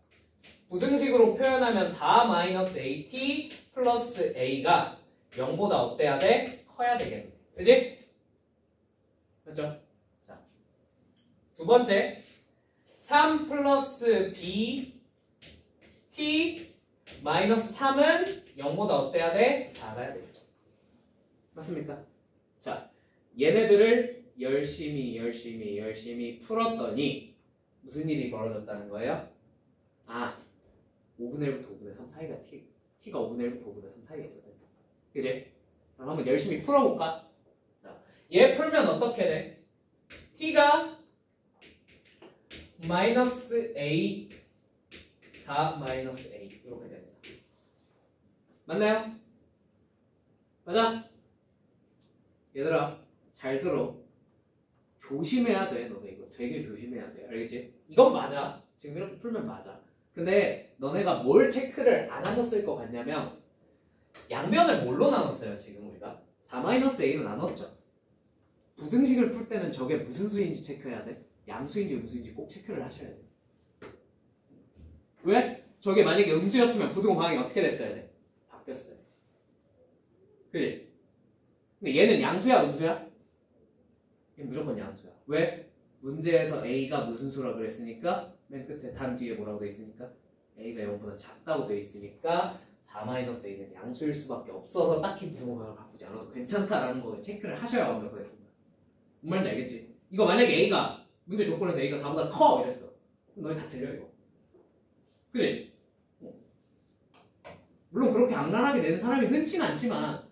부등식으로 표현하면 4-at 플러스 a가 0보다 어때야 돼? 커야 되겠네. 그지? 맞죠? 자, 두 번째 3 플러스 b t 마이너스 3은 0보다 어때야 돼? 작아야 돼. 맞습니까? 자, 얘네들을 열심히 풀었더니 무슨 일이 벌어졌다는 거예요? 5분의 1부터 5분의 3 사이가 t가 5분의 1부터 5분의 3 사이에 있었다. 그지? 그럼 한번 열심히 풀어볼까? 자, 얘 풀면 어떻게 돼? t가 마이너스 a 4 마이너스 a 이렇게 됩니다. 맞나요? 맞아? 얘들아 잘 들어. 조심해야 돼. 너네 이거 되게 조심해야 돼. 알겠지? 이건 맞아. 지금 이렇게 풀면 맞아. 근데 너네가 뭘 체크를 안 하셨을 것 같냐면 양변을 뭘로 나눴어요? 지금 우리가 4-a로 나눴죠. 부등식을 풀 때는 저게 무슨 수인지 체크해야 돼? 양수인지 음수인지 꼭 체크를 하셔야 돼. 왜? 저게 만약에 음수였으면 부등호 방향이 어떻게 됐어야 돼? 바뀌었어요. 그지? 근데 얘는 양수야 음수야? 얘는 무조건 양수야. 왜? 문제에서 a가 무슨 수라 그랬으니까 맨 끝에 단 뒤에 뭐라고 돼 있으니까 a가 0보다 작다고 돼 있으니까 4-a는 양수일 수밖에 없어서 딱히 부등호 방향을 바꾸지 않아도 괜찮다라는 거 체크를 하셔야 완벽하겠다. 뭔 말인지 알겠지? 이거 만약에 a가 문제 조건에서 a가 4보다 커 이랬어. 그럼 너희 다 틀려 이거. 그지? 물론 그렇게 악랄하게 내는 사람이 흔치는 않지만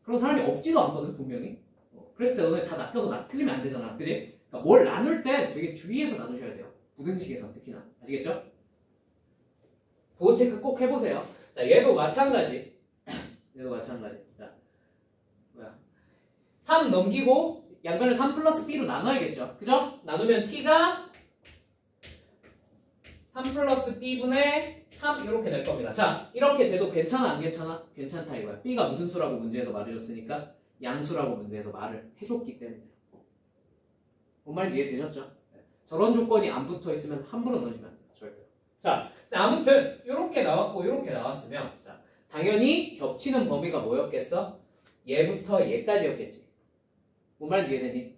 그런 사람이 없지도 않거든 분명히. 그랬을 때 너네 다 낚여서 틀리면 안 되잖아. 그지? 그러니까 뭘 나눌 때 되게 주의해서 나누셔야 돼요. 부등식에서 특히나. 아시겠죠? 부호 체크 꼭 해보세요. 자, 얘도 마찬가지. 얘도 마찬가지. 자, 뭐야? 3 넘기고 양변을 3 플러스 b로 나눠야겠죠. 그죠? 나누면 t가 3 플러스 b분의 3 이렇게 될 겁니다. 자, 이렇게 돼도 괜찮아 안 괜찮아? 괜찮다 이거야. b가 무슨 수라고 문제에서 말해줬으니까 양수라고 문제에서 말을 해줬기 때문에. 뭔 말인지 이해되셨죠? 저런 조건이 안 붙어 있으면 함부로 넣어주면 안 돼요. 절대. 자, 아무튼 이렇게 나왔고 이렇게 나왔으면 자, 당연히 겹치는 범위가 뭐였겠어? 얘부터 얘까지였겠지. 뭔 말인지 이해되니?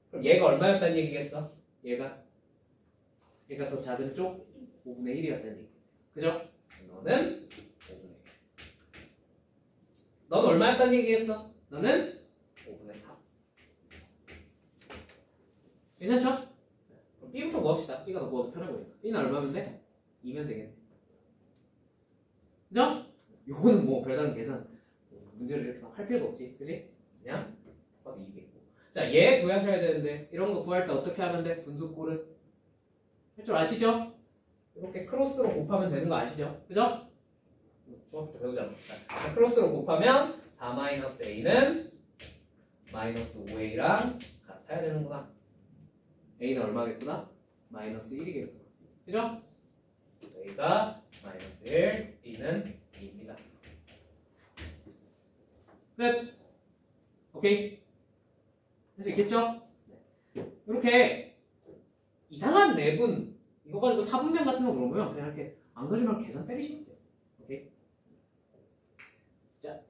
그럼 얘가 얼마였다는 얘기겠어? 얘가 더 작은 쪽 5분의 1이었다는 얘기. 그죠? 너는 5분의 1. 넌 얼마였다는 얘기겠어? 너는 5분의 3. 괜찮죠? 그럼 B부터 구합시다. B가 더 구하기 편해 보니까. B는 얼마면 돼? 2면 되겠네. 그죠? 요거는 뭐 별다른 계산 문제를 이렇게 막 할 필요도 없지. 그지? 그냥 봐도 2겠고. 자, 얘 구하셔야 되는데 이런 거 구할 때 어떻게 하면 돼? 분수꼴은 할 줄 아시죠? 이렇게 크로스로 곱하면 되는 거 아시죠? 그죠? 중학교 때 배우잖아. 자, 크로스로 곱하면 4-a는 마이너스 5a랑 같아야 되는구나. a는 얼마겠구나? 마이너스 1이겠구나. 그죠? a가 마이너스 1, b는 2입니다. 끝! 오케이? 할 수 있겠죠? 네. 이렇게 이상한 내분 이거 가지고 사분면 같은 거 물어보면 그냥 이렇게 앙서지 말고 계산 때리시면 돼요. 오케이? 자,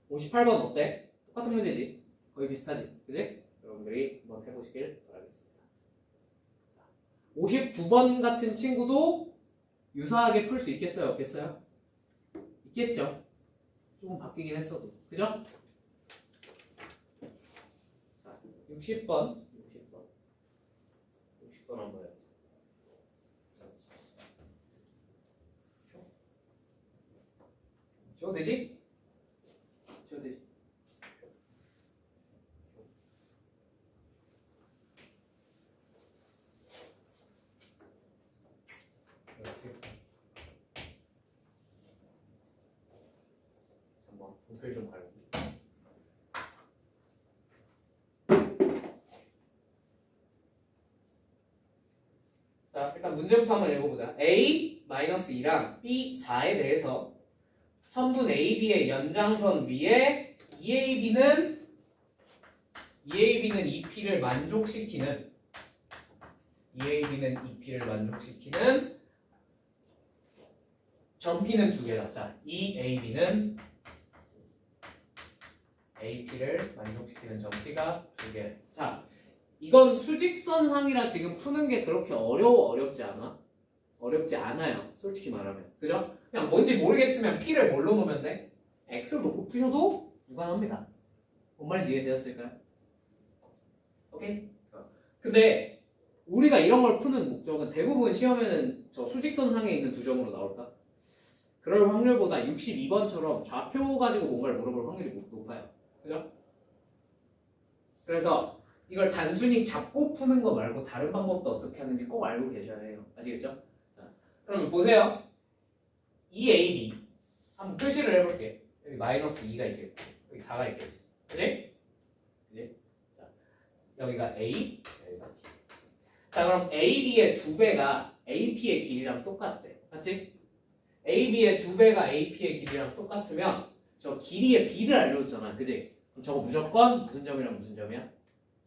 58번 어때? 똑같은 문제지? 거의 비슷하지? 그지? 여러분들이 한번 해보시길 바라겠습니다. 59번 같은 친구도 유사하게 풀 수 있겠어요? 없겠어요? 있겠죠? 조금 바뀌긴 했어도. 그죠? 자, 60번 한번 해보자. 지워도 되지? 지워도 되지? 한번 분필 좀 갈고. 자, 일단 문제부터 한번 읽어보자. A-2랑 B4에 대해서 선분 AB의 연장선 위에 EAB는 EP를 만족시키는 점P는 두 개다. 자, EAB는 AP를 만족시키는 점P가 두 개. 자, 이건 수직선상이라 지금 푸는 게 그렇게 어렵지 않아? 어렵지 않아요. 솔직히 말하면. 그죠? 그냥 뭔지 모르겠으면 P를 뭘로 놓으면 돼? X를 놓고 푸셔도 무관합니다. 뭔 말인지 이해되었을까요? 오케이? 근데 우리가 이런 걸 푸는 목적은 대부분 시험에는 저 수직선상에 있는 두 점으로 나올까? 그럴 확률보다 62번처럼 좌표 가지고 뭔가를 물어볼 확률이 높아요. 그죠? 그래서 이걸 단순히 잡고 푸는 거 말고 다른 방법도 어떻게 하는지 꼭 알고 계셔야 해요. 아시겠죠? 자, 그럼 보세요. EAB 한번 표시를 해볼게. 여기 마이너스 2가 있겠고 여기 4가 있겠지. 그지? 그지? 자, 여기가 A, 여기가 B. 자, 그럼 AB의 2배가 AP의 길이랑 똑같대. 맞지? AB의 2배가 AP의 길이랑 똑같으면 저 길이의 B를 알려줬잖아. 그지? 그럼 저거 무조건 무슨 점이랑 무슨 점이야?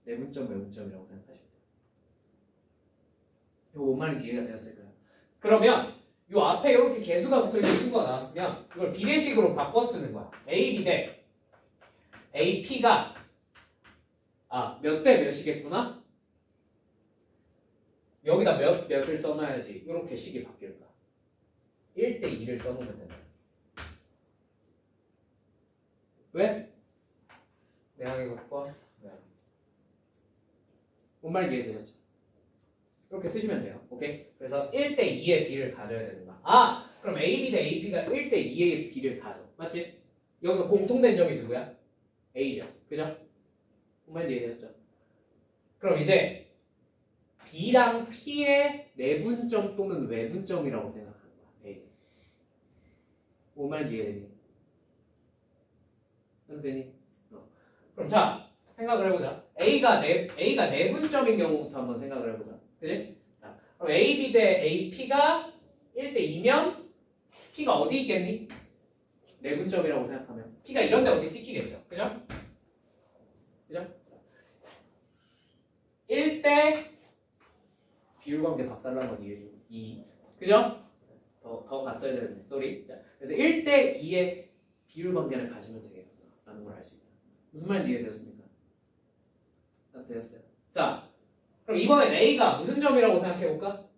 내분점, 외분점이라고 생각하시면 돼요. 이거 뭔 말인지 이해가 되었을까요? 그러면 이 앞에 이렇게 개수가 붙어있는 친구가 나왔으면 이걸 비례식으로 바꿔 쓰는 거야. AB 대 AP가 몇 대 몇이겠구나? 여기다 몇을 써놔야지 이렇게 식이 바뀔까? 1대 2를 써놓으면 된다. 왜? 내항의 것과 뭔 말인지 이해되셨죠? 이렇게 쓰시면 돼요. 오케이? 그래서 1대 2의 B를 가져야 된다. 그럼 AB 대 AP가 1대 2의 B를 가져. 맞지? 여기서 공통된 점이 누구야? A죠. 그죠? 뭔 말인지 이해되셨죠? 그럼 이제 B랑 P의 내분점 또는 외분점이라고 생각하는 거야. A. 뭔 말인지 이해되니? 되니? 그럼 자, 생각을 해보자. A가 내분점인 경우부터 한번 생각을 해보자. 그지? 자, 그럼 AB 대 AP가 1대 2면 P가 어디 있겠니? 내분점이라고 생각하면 P가 이런 데 어디 찍히겠죠. 그죠? 그죠? 1대 비율관계 박살난 건 이해해줘. 2. 그죠? 더 갔어야 되는데. 쏘리. 자, 그래서 1대 2의 비율관계를 가지면 되겠구나. 라는 걸 알 수 있다. 무슨 말인지 이해되었습니까? 되었어요. 자, 그럼 이번엔 A가 무슨 점이라고 생각해볼까?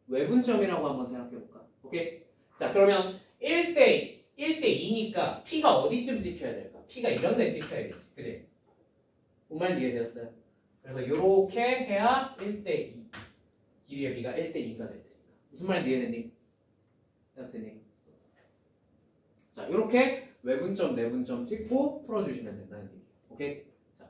외분점이라고 한번 생각해볼까? 오케이? 자, 그러면 1대 2니까 P가 어디쯤 찍혀야 될까? P가 이런 데 찍혀야겠지. 그지? 뭔 말인지 이해되었어요? 그래서 이렇게 해야 1대 2. 길이의 B가 1대 2가 될 테니까. 무슨 말인지 이해됐니? 되니? 자, 이렇게 외분점, 내분점 찍고 풀어주시면 된다는 얘기. 오케이? 자,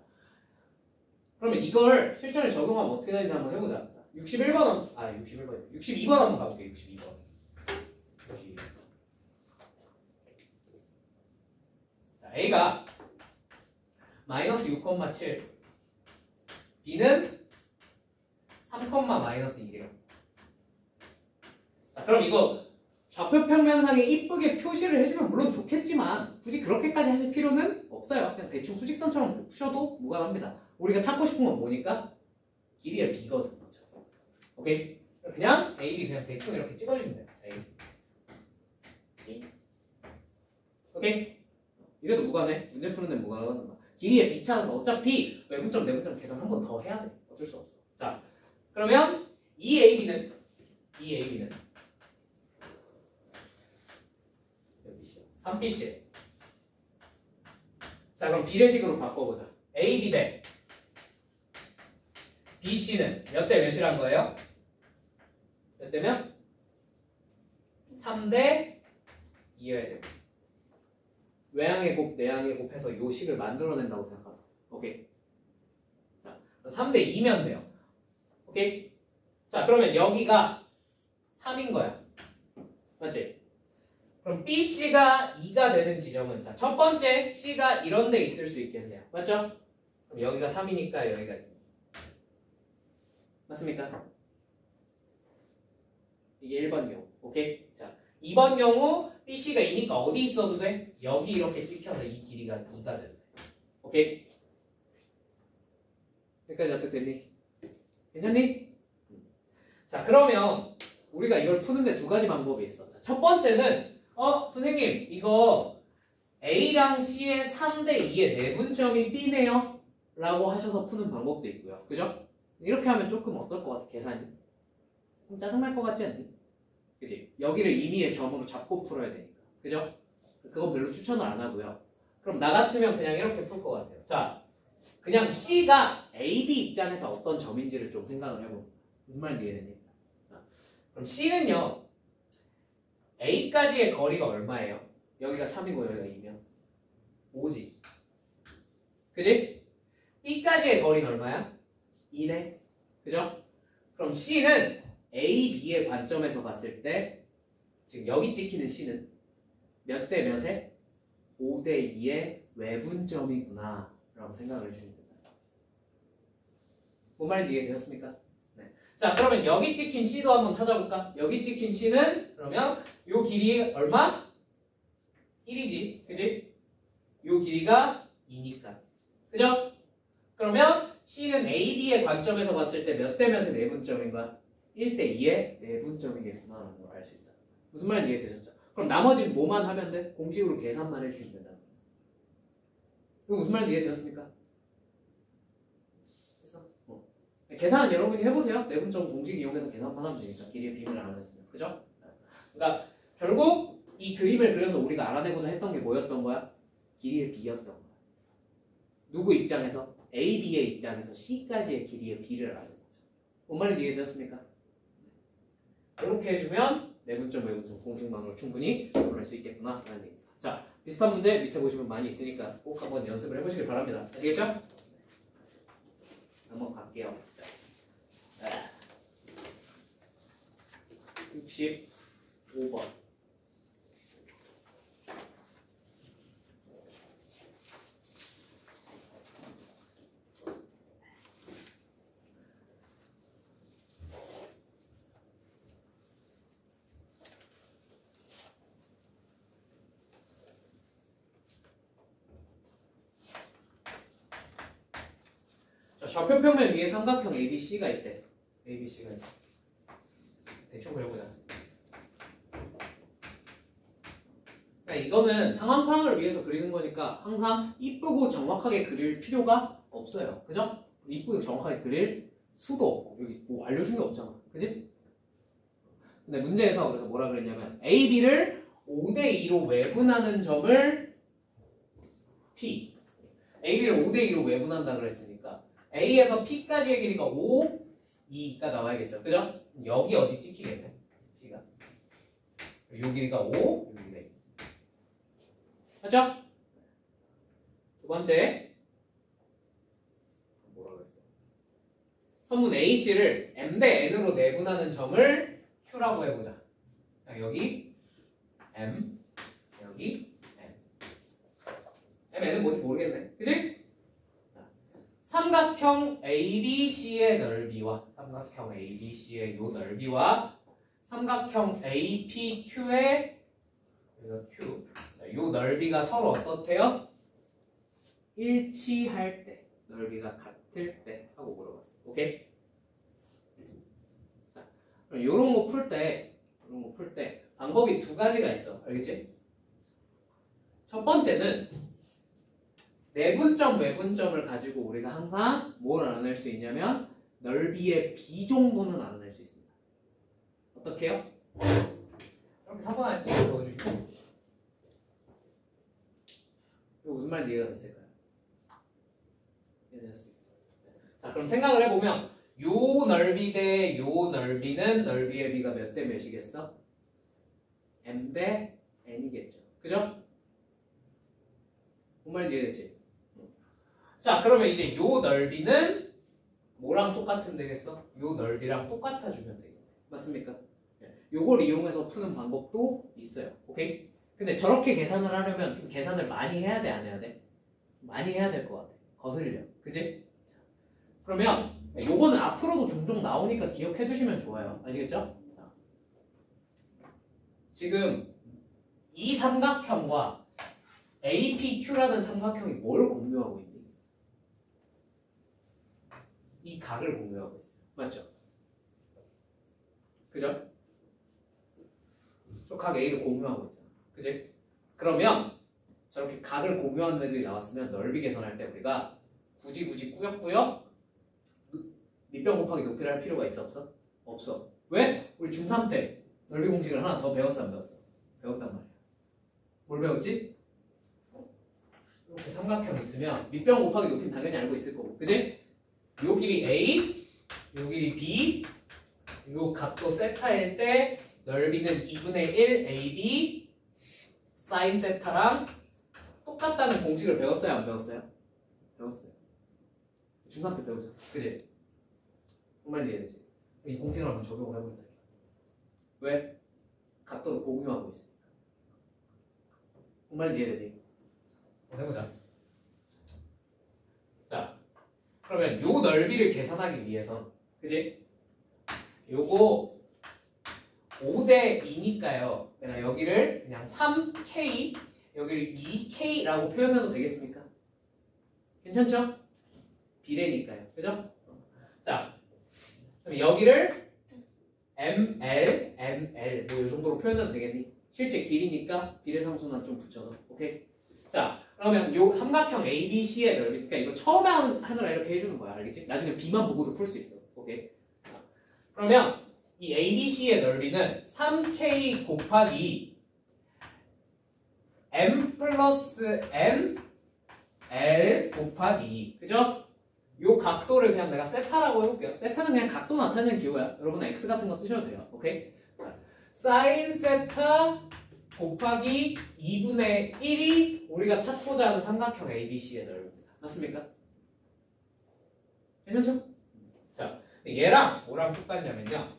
그러면 이걸 실전에 적용하면 어떻게 되는지 한번 해보자. 62번 한번 가볼게요. 62번. 자, A가 마이너스 6,7, B는 3,-1이래요. 자, 그럼 이거 좌표 평면상에 이쁘게 표시를 해주면 물론 좋겠지만 굳이 그렇게까지 하실 필요는 없어요. 그냥 대충 수직선처럼 푸셔도 무관합니다. 우리가 찾고 싶은 건 뭐니까? 길이의 B거든. 오케이? 그냥 A, B 그냥 대충 이렇게 찍어주시면 돼요. A. 오케이? 이래도 무관해. 문제 푸는 데는 무관하는 거야. 길이의 B 찾아서 어차피 외분점, 내분점 계산 한 번 더 해야 돼. 어쩔 수 없어. 자, 그러면 이 AB는 몇 BC야? 3BC. 자, 그럼 비례식으로 바꿔보자. AB 대 BC는 몇 대 몇이란 거예요? 몇 대면? 3대 2여야 돼. 외항의 곱, 내항의 곱 해서 요 식을 만들어낸다고 생각하라. 오케이. 자, 3대 2면 돼요. 오케이? 자, 그러면 여기가 3인 거야. 맞지? 그럼 BC가 2가 되는 지점은, 자, 첫 번째 C가 이런 데 있을 수 있겠네요. 맞죠? 그럼 여기가 3이니까 여기가 2. 맞습니까? 이게 1번 경우. 오케이? 자, 2번 경우 BC가 2니까 어디 있어도 돼? 여기 이렇게 찍혀서 이 길이가 2가 된대. 오케이? 여기까지 납득됐니? 괜찮니? 자, 그러면 우리가 이걸 푸는데 두 가지 방법이 있어. 자, 첫 번째는 선생님 이거 A랑 C의 3대 2의 내분점이 B네요 라고 하셔서 푸는 방법도 있고요. 그죠? 이렇게 하면 조금 어떨 것 같아? 계산이 좀 짜증날 것 같지 않니? 그치? 여기를 임의의 점으로 잡고 풀어야 되니까. 그죠? 그건 별로 추천을 안 하고요. 그럼 나 같으면 그냥 이렇게 풀 것 같아요. 자, 그냥 C가 AB 입장에서 어떤 점인지를 좀 생각을 해봅니다. 무슨 말인지 이해되니? 자, 그럼 C는요 A까지의 거리가 얼마예요? 여기가 3이고 여기가 2면 5지. 그지? B까지의 거리는 얼마야? 2네. 그죠? 그럼 C는 A, B의 관점에서 봤을 때 지금 여기 찍히는 C는 몇 대 몇에? 5대 2의 외분점이구나 라고 생각을 해주시면 됩니다. 뭔 말인지 이해되셨습니까? 네. 자, 그러면 여기 찍힌 C도 한번 찾아볼까? 여기 찍힌 C는 그러면 요 길이 얼마? 1이지. 그지? 요 길이가 2니까. 그죠? 그러면 C는 A, B의 관점에서 봤을 때 몇 대 몇의 내분점인가? 1대 2의 내분점이겠구나 라는 걸 알 수 있다. 무슨 말인지 이해되셨죠? 그럼 나머지는 뭐만 하면 돼? 공식으로 계산만 해주시면 된다. 이거 무슨 말인지 이해되셨습니까? 됐어? 계산은 여러분이 해보세요. 내분점 공식 이용해서 계산만 하면 되니까. 길이의 비밀을 알아냈으면. 그죠? 그러니까 결국 이 그림을 그려서 우리가 알아내고자 했던 게 뭐였던 거야? 길이의 B였던 거야. 누구 입장에서? A, B의 입장에서 C까지의 길이의 B를 알아낸 거죠. 뭔 말인지 이해되셨습니까? 이렇게 해주면 내분점, 외분점 공식망으로 충분히 풀어낼 수 있겠구나 라는 얘기입니다. 자, 비슷한 문제 밑에 보시면 많이 있으니까 꼭 한번 연습을 해보시길 바랍니다. 아시겠죠? 한번 갈게요. 자. 65번. 좌표평면 위에 삼각형 ABC가 있대. ABC가 있대. 대충 그려보자. 그러니까 이거는 상황 파악을 위해서 그리는 거니까 항상 이쁘고 정확하게 그릴 필요가 없어요. 그죠? 이쁘고 정확하게 그릴 수도 없고 여기 뭐 알려준 게 없잖아. 그지? 근데 문제에서 그래서 뭐라 그랬냐면 A, B를 5대2로 외분하는 점을 P. A, B를 5대2로 외분한다 그랬으니까 A에서 P까지의 길이가 5, 2가 나와야겠죠. 그죠? 여기 어디 찍히겠네. P가. 요 길이가 5, 요 길이가 2. 맞죠? 두 번째. 뭐라 그랬어? 선분 AC를 M 대 N으로 내분하는 점을 Q라고 해보자. 여기 M, 여기 N. N은 뭔지 모르겠네. 그치? 삼각형 ABC의 넓이와 삼각형 ABC의 요 넓이와 삼각형 APQ의 Q 요 넓이가 서로 어떻대요? 일치할 때 넓이가 같을 때 하고 물어봤어. 오케이? 자, 그럼 요런 거 풀 때 방법이 두 가지가 있어. 알겠지? 첫 번째는 내분점, 외분점을 가지고 우리가 항상 뭘 알아낼 수 있냐면 넓이의 비정도는 알아낼 수 있습니다. 어떻게 해요? 이렇게 3번 안에 찍어 넣어주시고 이거 무슨 말인지 이해가 됐을까요? 이해됐습니다. 자, 그럼 생각을 해보면 요 넓이 대 요 넓이는 넓이의 비가 몇 대 몇이겠어? M 대 N이겠죠. 그죠? 뭔 말인지 이해됐지? 자, 그러면 이제 요 넓이는 뭐랑 똑같은 되겠어? 요 넓이랑 똑같아 주면 되겠네. 맞습니까? 요걸 이용해서 푸는 방법도 있어요. 오케이? 근데 저렇게 계산을 하려면 좀 계산을 많이 해야 돼, 안 해야 돼? 많이 해야 될 것 같아. 거슬려. 그치? 그러면 요거는 앞으로도 종종 나오니까 기억해 두시면 좋아요. 아시겠죠? 자, 지금 이 삼각형과 APQ라는 삼각형이 뭘 공유하고 있니? 이 각을 공유하고 있어요. 맞죠? 그죠? 저 각 A를 공유하고 있잖아. 그지? 그러면 저렇게 각을 공유하는 애들이 나왔으면 넓이 계산할 때 우리가 굳이 꾸역꾸역 밑변 곱하기 높이를 할 필요가 있어 없어? 없어. 왜? 우리 중3 때 넓이 공식을 하나 더 배웠어 안 배웠어? 배웠단 말이야. 뭘 배웠지? 이렇게 삼각형 있으면 밑변 곱하기 높이는 당연히 알고 있을 거고. 그지? 요 길이 A, 요 길이 B, 요 각도 세타일 때 넓이는 2분의 1 AB 사인 세타랑 똑같다는 공식을 배웠어요? 안 배웠어요? 배웠어요. 중3 때 배우죠. 그지? 정말 이해되지? 이 공식을 한번 적용을 해보겠다. 왜? 각도를 공유하고 있으니까. 정말 이해되지? 한번 해보자. 자, 그러면 요 넓이를 계산하기 위해서, 그지? 요거 5대 2니까요. 그냥 여기를 그냥 3K, 여기를 2K라고 표현해도 되겠습니까? 괜찮죠? 비례니까요. 그죠? 자, 그럼 여기를 ML, ML 뭐 이 정도로 표현해도 되겠니? 실제 길이니까 비례상수만 좀 붙여서. 오케이? 자, 그러면 요 삼각형 ABC의 넓이, 그러니까 이거 처음에 하느라 이렇게 해주는 거야. 알겠지? 나중에 B만 보고도 풀 수 있어. 오케이? 자, 그러면 이 ABC의 넓이는 3K 곱하기 M 플러스 M L 곱하기, 그죠? 요 각도를 그냥 내가 세타라고 해볼게요. 세타는 그냥 각도 나타내는 기호야. 여러분은 X 같은 거 쓰셔도 돼요. 오케이? 자, 사인 세타 곱하기 2분의 1이 우리가 찾고자 하는 삼각형 ABC의 넓이입니다. 맞습니까? 괜찮죠? 자, 얘랑 뭐랑 똑같냐면요.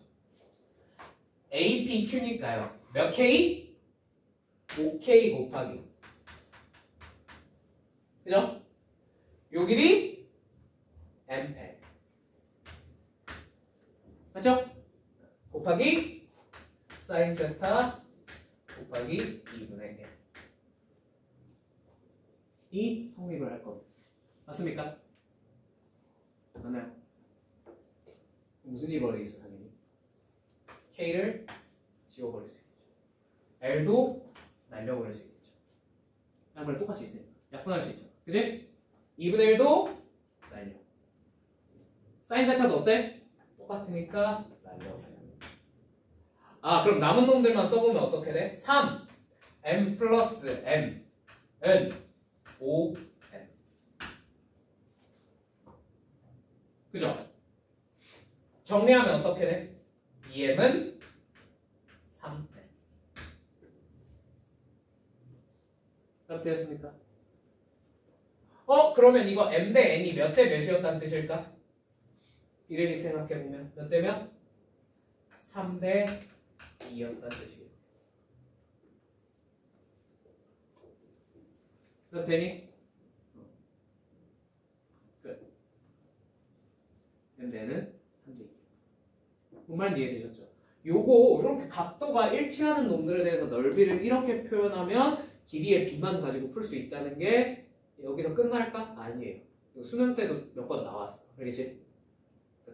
APQ니까요. 몇 K? 5K 곱하기. 그죠? 요 길이 ML. 맞죠? 곱하기 사인 세타 곱하기 2분의 1. 이 성립을 할 겁니다. 맞습니까? 맞나요? 무슨 일이 벌어지겠어 당연히? K를 지워버릴 수 있겠죠. L도 날려버릴 수 있겠죠. 양변이 똑같이 있으니까 약분할 수 있죠. 그치? 2분의 1도 날려. 사인 세타도 어때? 똑같으니까 날려버려. 아 그럼 남은 놈들만 써보면 어떻게 돼? 3 M 플러스 M N 5 N. 그죠? 정리하면 어떻게 돼? 2M은 3N. 이렇게 됐습니까? 그러면 이거 M 대 N이 몇 대 몇이었다는 뜻일까? 이래식 생각해보면 몇 대 몇? 3 대 2였다는 뜻이에요. 그럼 되니? 끝. M 대 N은 3 대 2. 뭔 말인지 이해되셨죠? 요거 이렇게 각도가 일치하는 놈들에 대해서 넓이를 이렇게 표현하면 길이의 비만 가지고 풀 수 있다는 게 여기서 끝날까? 아니에요. 수능 때도 몇 번 나왔어. 알겠지?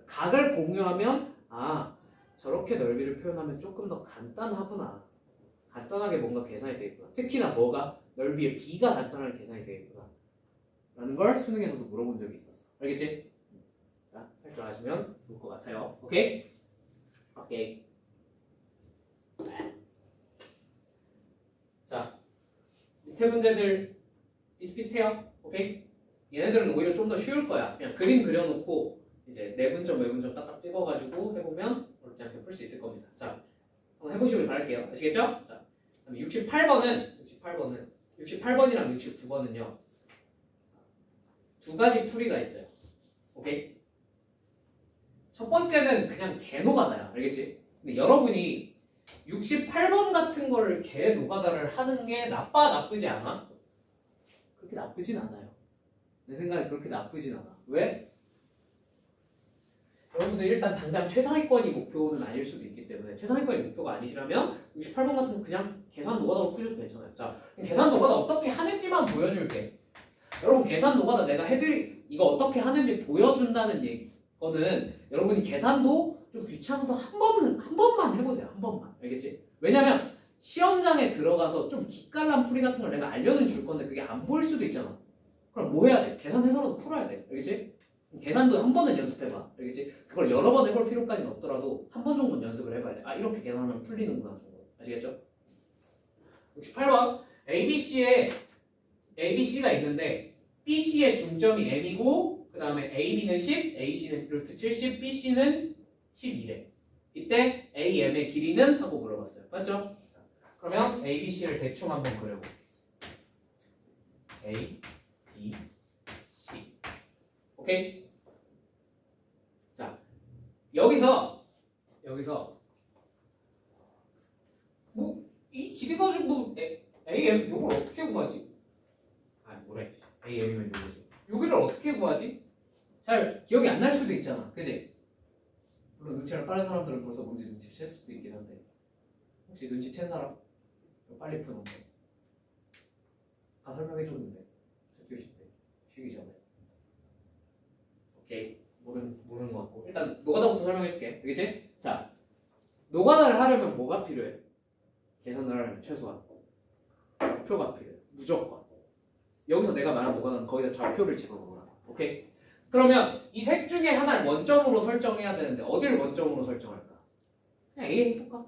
각을 공유하면 아 저렇게 넓이를 표현하면 조금 더 간단하구나. 간단하게 뭔가 계산이 되겠구나. 특히나 뭐가? 넓이의 비가 간단하게 계산이 되겠구나. 라는 걸 수능에서도 물어본 적이 있었어. 알겠지? 자, 할 줄 아시면 좋을 것 같아요. 오케이? 오케이. 자, 밑에 문제들 비슷비슷해요. 오케이? 얘네들은 오히려 좀 더 쉬울 거야. 그냥 그림 그려놓고 이제 내분점 외분점 딱딱 찍어가지고 해보면 어렵지 않게 풀 수 있을 겁니다. 자, 한번 해보시길 바랄게요. 아시겠죠? 자, 68번이랑 69번은요 두 가지 풀이가 있어요. 오케이? 첫 번째는 그냥 개노가다야. 알겠지? 근데 여러분이 68번 같은 거를 개 노가다를 하는 게 나쁘지 않아? 그렇게 나쁘진 않아요. 내 생각에 그렇게 나쁘진 않아. 왜? 여러분들 일단 당장 최상위권이 목표는 아닐 수도 있기 때문에 최상위권이 목표가 아니시라면 68번 같은 거 그냥 계산 노가다로 푸셔도 괜찮아요. 자, 계산 노가다 어떻게 하는지만 보여줄게. 여러분 계산 노가다 내가 이거 어떻게 하는지 보여준다는 거는 여러분이 계산도 좀 귀찮아도 한 번만 해보세요. 한 번만. 알겠지? 왜냐면 시험장에 들어가서 좀 기깔난 풀이 같은 걸 내가 알려는 줄 건데 그게 안 보일 수도 있잖아. 그럼 뭐 해야 돼? 계산해서라도 풀어야 돼. 알겠지? 계산도 한 번은 연습해봐. 알겠지? 그걸 여러 번 해볼 필요까지는 없더라도 한 번 정도는 연습을 해봐야 돼. 아 이렇게 계산하면 풀리는구나 정도. 아시겠죠? 68번 ABC가 있는데 BC의 중점이 M이고 그 다음에 AB는 10, AC는 루트 70, BC는 12래. 이때 AM의 길이는? 하고 물어봤어요. 맞죠? 그러면 ABC를 대충 한번 그려볼게요. A, B, C. 오케이? 자, 여기서 뭐 이 길이 가지고 AM 요걸 어떻게 구하지? 아 뭐래? AM이면 요거지. 여기를 어떻게 구하지? 잘 기억이 안 날 수도 있잖아. 그지? 물론 눈치를 빠른 사람들은 벌써 뭔지 눈치를 챌 수도 있긴 한데 혹시 눈치챈 사람? 빨리 푸는 거. 다 설명해줬는데 첫 교시 때 쉬기 전에. 오케이. 모르는 것 같고 일단 노가다부터 설명해줄게. 알겠지? 자, 노가다를 하려면 뭐가 필요해? 계산을 하려면 최소한 좌표가 필요해. 무조건. 여기서 내가 말한 노가다는 거기다 좌표를 집어넣어라. 오케이? 그러면 이 셋 중에 하나를 원점으로 설정해야 되는데 어디를 원점으로 설정할까? 그냥 A 해볼까?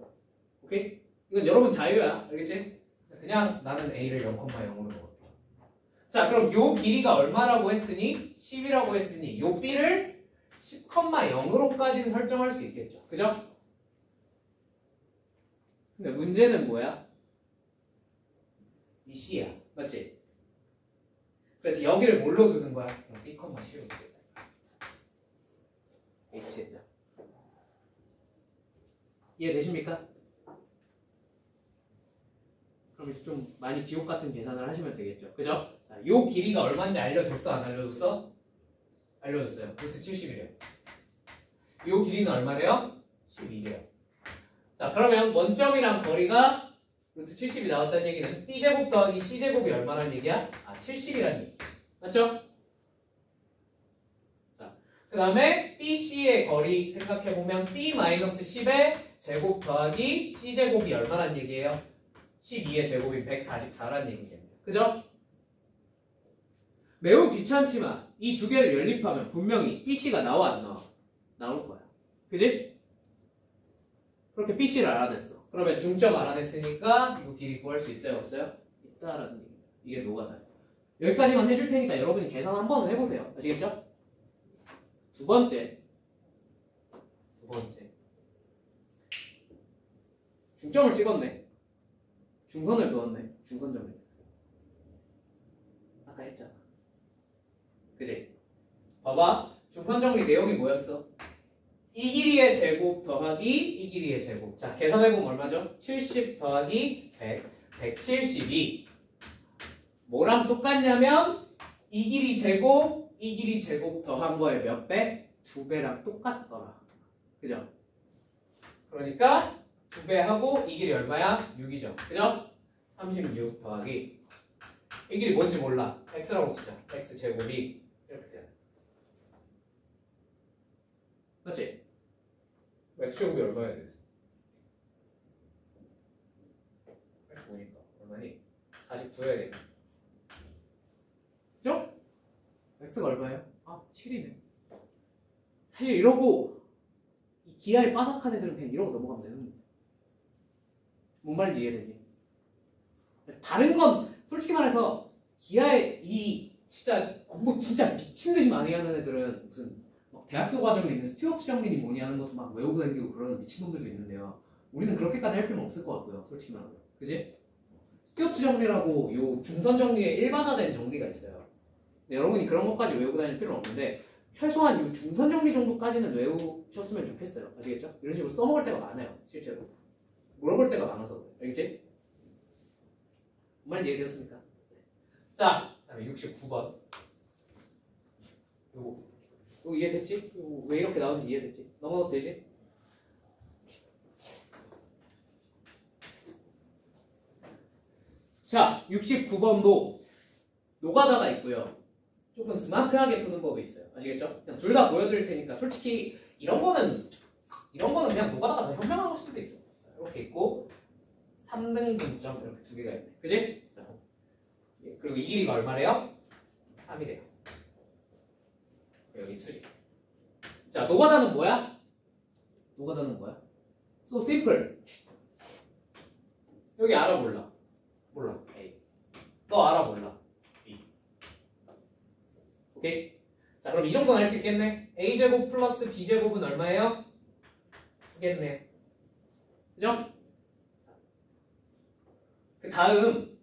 오케이? 이건 여러분 자유야. 알겠지? 그냥 나는 A를 0,0으로 넣을게. 자, 그럼 요 길이가 얼마라고 했으니? 10이라고 했으니 요 B를 10,0으로까지는 설정할 수 있겠죠. 그죠? 근데 문제는 뭐야? 이 C야. 맞지? 그래서 여기를 뭘로 두는 거야? 그냥 B, C로 두겠다. H자. 이해되십니까? 그럼 이제 좀 많이 지옥 같은 계산을 하시면 되겠죠. 그죠? 자, 요 길이가 얼마인지 알려줬어? 안 알려줬어? 알려줬어요. 루트 70이래요. 요 길이는 얼마래요? 12래요. 자, 그러면 원점이랑 거리가 루트 70이 나왔다는 얘기는 B제곱 더하기 C제곱이 얼마란 얘기야? 아, 70이란 얘기. 맞죠? 자, 그 다음에 BC의 거리 생각해보면 B-10의 제곱 더하기 C제곱이 얼마란 얘기예요? 12의 제곱이 144란 얘기겠네요. 그죠? 매우 귀찮지만 이 두 개를 연립하면 분명히 BC가 나와 안 나와? 나올 거야. 그지? 그렇게 BC를 알아냈어. 그러면 중점 알아냈으니까 이거 길이 구할 수 있어요? 없어요? 있다라는 얘기예요. 이게 노가다예요. 여기까지만 해줄 테니까 여러분이 계산 한 번은 해보세요. 아시겠죠? 두 번째. 중점을 찍었네. 중선을 그었네. 중선점을. 아까 했잖아. 그지? 봐봐. 중선 정리 내용이 뭐였어? 이 길이의 제곱 더하기 이 길이의 제곱. 자, 계산해보면 얼마죠? 70 더하기 100. 172. 뭐랑 똑같냐면 이 길이 제곱, 이 길이 제곱 더한 거에 몇 배? 2배랑 똑같더라. 그죠? 그러니까 2배 하고 이 길이 얼마야? 6이죠. 그죠? 36 더하기 이 길이 뭔지 몰라. x라고 치자. x 제곱이 이렇게 돼요. 맞지? x 제곱이 얼마야 되겠어? 85니까 얼마니? 49여야 되겠다. 그죠? x가 얼마예요? 아, 7이네. 사실 이러고 이 기하에 빠삭한 애들은 그냥 이러고 넘어가면 되는 거야. 뭔 말인지 이해되니? 다른 건 솔직히 말해서 기하에 이 진짜 공부 진짜 미친듯이 많이 하는 애들은 무슨 막 대학교 과정에 있는 스튜어트 정리니 뭐니 하는 것도 막 외우고 다니고 그러는 미친놈들도 있는데요. 우리는 그렇게까지 할 필요는 없을 것 같고요. 솔직히 말하면. 그지? 스튜어트 정리라고 요 중선 정리에 일반화된 정리가 있어요. 근데 여러분이 그런 것까지 외우고 다닐 필요는 없는데 최소한 이 중선 정리 정도까지는 외우셨으면 좋겠어요. 아시겠죠? 이런 식으로 써먹을 때가 많아요. 실제로. 물어볼 때가 많아서 그래. 알겠지? 뭔 말인지 이해되었습니까? 자, 그 다음에 69번. 요거 이해됐지? 요거 왜 이렇게 나오는지 이해됐지? 넘어가도 되지? 자, 69번도 노가다가 있고요. 조금 스마트하게 푸는 법이 있어요. 아시겠죠? 그냥 둘 다 보여드릴 테니까 솔직히 이런 거는 그냥 노가다가 더 현명한 걸 수도 있어. 이렇게 있고 3등 분점 이렇게 두 개가 있네. 그지? 자, 그리고 이 길이가 얼마래요? 3이래요. 여기 수직. 자, 노가다는 뭐야? So simple. 여기 알아 몰라? 몰라. A. 너 알아 몰라? B. 오케이? 자, 그럼 이 정도는 알 수 있겠네? A제곱 플러스 B제곱은 얼마예요? 2겠네. 그죠? 그 다음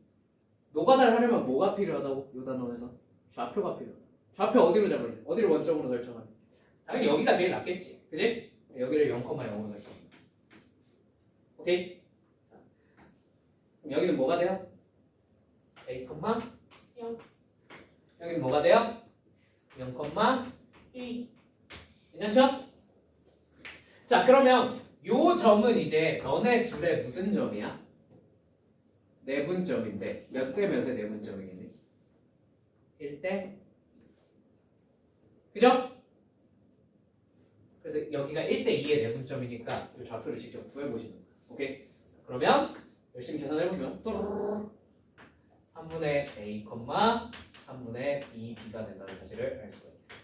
노가다를 하려면 뭐가 필요하다고? 요 단원에서 좌표가 필요하다. 좌표 어디로 잡을래? 어디를 원점으로 설정할래? 당연히 여기가 제일 낫겠지. 그지? 여기를 0,0으로 설정. 오케이? 자, 그럼 여기는 뭐가 돼요? A, 0. 여기는 뭐가 돼요? 0,2. 괜찮죠? 자, 그러면 요 점은 이제 너네 둘의 무슨 점이야? 내분점인데 몇 대 몇의 내분점이겠니? 1대 그죠? 그래서 여기가 1대 2의 내분점이니까 이 좌표를 직접 구해보시는 거예요. 오케이? 그러면 열심히 계산해보시면 또르르르 3분의 A, 3분의 2B가 된다는 사실을 알 수가 있겠습니다.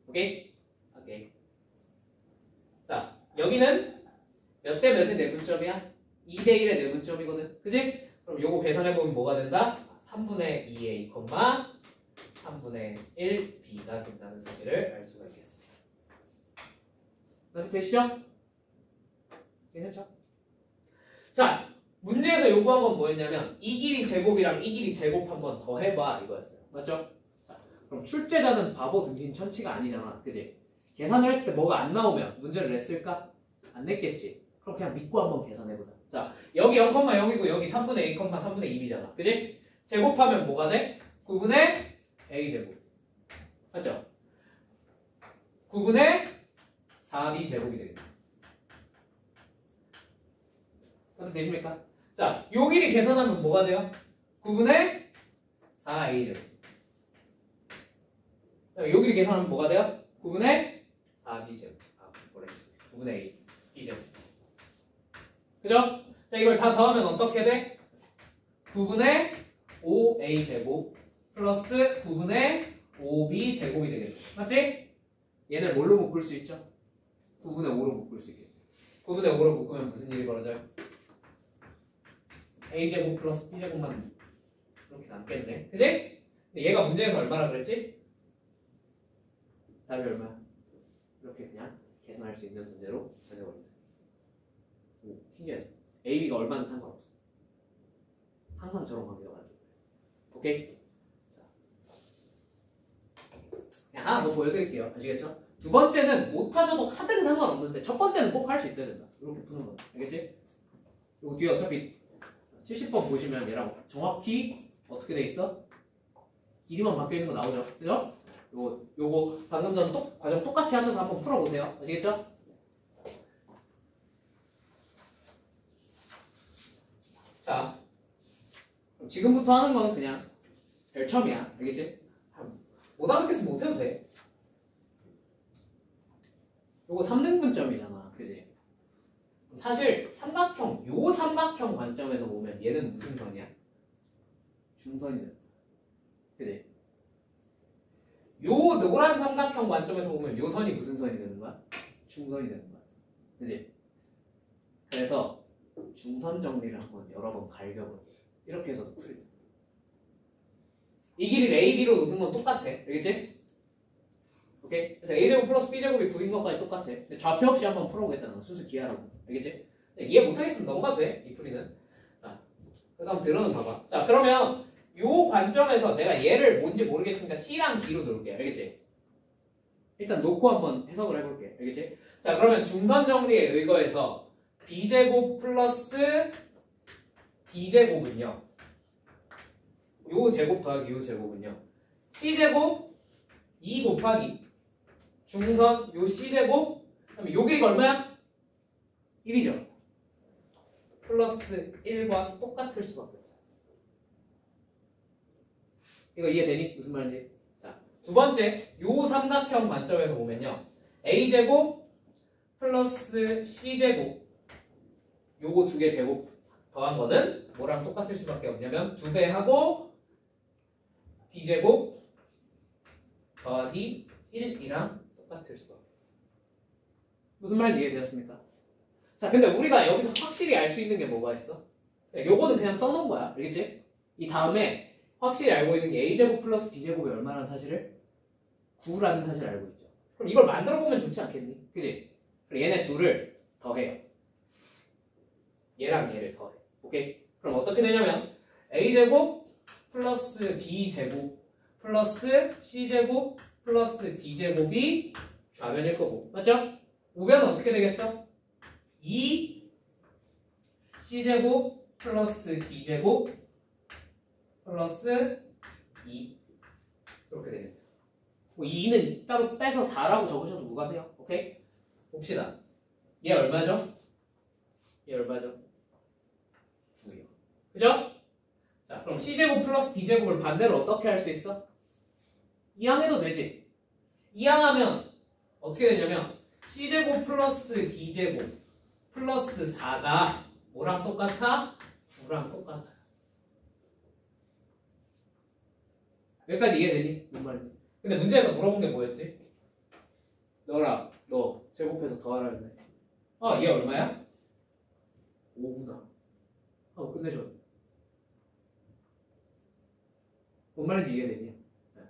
오케이? 오케이. 자, 여기는 몇 대 몇의 내분점이야? 2대 1의 내분점이거든. 그지? 그럼 요거 계산해보면 뭐가 된다? 3분의 2A, 3분의 1B가 된다는 사실을 알 수가 있겠습니다. 이렇게 되시죠? 괜찮죠? 자, 문제에서 요구한 건 뭐였냐면 이 길이 제곱이랑 이 길이 제곱 한 번 더 해봐 이거였어요. 맞죠? 자, 그럼 출제자는 바보 등신 천치가 아니잖아. 그지? 계산을 했을 때 뭐가 안 나오면 문제를 냈을까? 안 냈겠지. 그럼 그냥 믿고 한번 계산해보자. 자, 여기 0,0이고 여기 3분의 a, 3분의 1이잖아. 그지? 제곱하면 뭐가 돼? 9분의 a제곱. 맞죠? 9분의 4b 제곱이 되겠다. 어떻게 되십니까? 자, 요 길이 계산하면 뭐가 돼요? 9분의 4a 제곱. 요 길이 계산하면 뭐가 돼요? 9분의 4b 제곱. 아, 뭐래? 9분의 a, b 제곱. 그죠? 자, 이걸 다 더하면 어떻게 돼? 9분의 5a 제곱 플러스 9분의 5b 제곱이 되겠죠. 맞지? 얘를 뭘로 묶을 수 있죠? 9분의 5로 묶을 수 있겠죠. 9분의 5로 묶으면 무슨 일이 벌어져요? a 제곱 플러스 b 제곱만 이렇게 남겠네. 그지? 근데 얘가 문제에서 얼마라 그랬지? 답이 얼마야? 이렇게 그냥 계산할 수 있는 문제로 변해버립니다. 오, 신기하지? a, b가 얼마나 상관없어. 항상 저런 관계가 맞죠. 오케이? 그냥 하나 더 보여드릴게요. 아시겠죠? 두 번째는 못하셔도 하든 상관없는데 첫 번째는 꼭 할 수 있어야 된다. 이렇게 푸는 거야. 알겠지? 요 뒤에 어차피 70번 보시면 얘랑 정확히 어떻게 돼 있어? 길이만 바뀌어 있는 거 나오죠? 그죠? 요거 방금 전 과정 똑같이 하셔서 한번 풀어보세요. 아시겠죠? 자, 그럼 지금부터 하는 건 그냥 별첨이야. 알겠지? 못 알아듣겠으면 못해도 돼. 요거 3등분점이잖아. 그지? 사실 삼각형, 요 삼각형 관점에서 보면 얘는 무슨 선이야? 중선이 된다. 그지? 요 노란 삼각형 관점에서 보면 요 선이 무슨 선이 되는 거야? 중선이 되는 거야. 그지? 그래서 중선 정리를 한번 여러 번 갈겨볼게. 이렇게 해서 풀이 돼. 이 길이를 a, b로 놓는 건 똑같아. 알겠지? 오케이? 그래서 a제곱 플러스 b제곱이 9인 것까지 똑같아. 근데 좌표 없이 한번 풀어보겠다는 건 순수 기하라고. 알겠지? 이해 못하겠으면 넘어가도 돼. 이 풀이는. 자, 그 다음 들어는 봐봐. 자, 그러면 요 관점에서 내가 얘를 뭔지 모르겠으니까 c랑 d로 놓을게. 알겠지? 일단 놓고 한번 해석을 해볼게. 알겠지? 자, 그러면 중선 정리에 의거해서 b제곱 플러스 d제곱은요. 요 제곱 더하기 요 제곱은요. c제곱 2 곱하기 중선 요 c제곱 그럼 요 길이가 얼마야? 1이죠. 플러스 1과 똑같을 수밖에 없어요. 이거 이해되니? 무슨 말인지? 자, 두 번째 요 삼각형 관점에서 보면요. a제곱 플러스 c제곱 요거 두 개 제곱 더한 거는 뭐랑 똑같을 수밖에 없냐면 2배 하고 d제곱 더하기 1이랑 똑같을 수밖에 없어요. 무슨 말인지 이해되셨습니까? 자, 근데 우리가 여기서 확실히 알 수 있는 게 뭐가 있어? 요거는 그냥 써놓은 거야. 알겠지? 이 다음에 확실히 알고 있는 게 a제곱 플러스 b제곱이 얼마라는 사실을? 9라는 사실을 알고 있죠. 그럼 이걸 만들어 보면 좋지 않겠니? 그지? 그럼 얘네 둘을 더해요. 얘랑 얘를 더해. 오케이? 그럼 어떻게 되냐면 a제곱 플러스 b제곱 플러스 c제곱 플러스 d제곱이 좌변일 거고. 맞죠? 우변은 어떻게 되겠어? 2c제곱 플러스 d제곱 플러스 2 이렇게 되겠다. 뭐 2는 따로 빼서 4라고 적으셔도 무관해요. 오케이? 봅시다. 얘 얼마죠? 얘 얼마죠? 9이요. 그죠? 자, 그럼 c제곱 플러스 d제곱을 반대로 어떻게 할 수 있어? 이항해도 되지. 이항하면 어떻게 되냐면 c제곱 플러스 d제곱 플러스 4가 뭐랑 똑같아? 9랑 똑같아. 여기까지 이해되니? 뭔 말이지? 근데 문제에서 물어본 게 뭐였지? 너 제곱해서 더하라 했네. 아, 얘 얼마야? 5구나. 끝내줘. 뭔 말인지 이해되니? 네.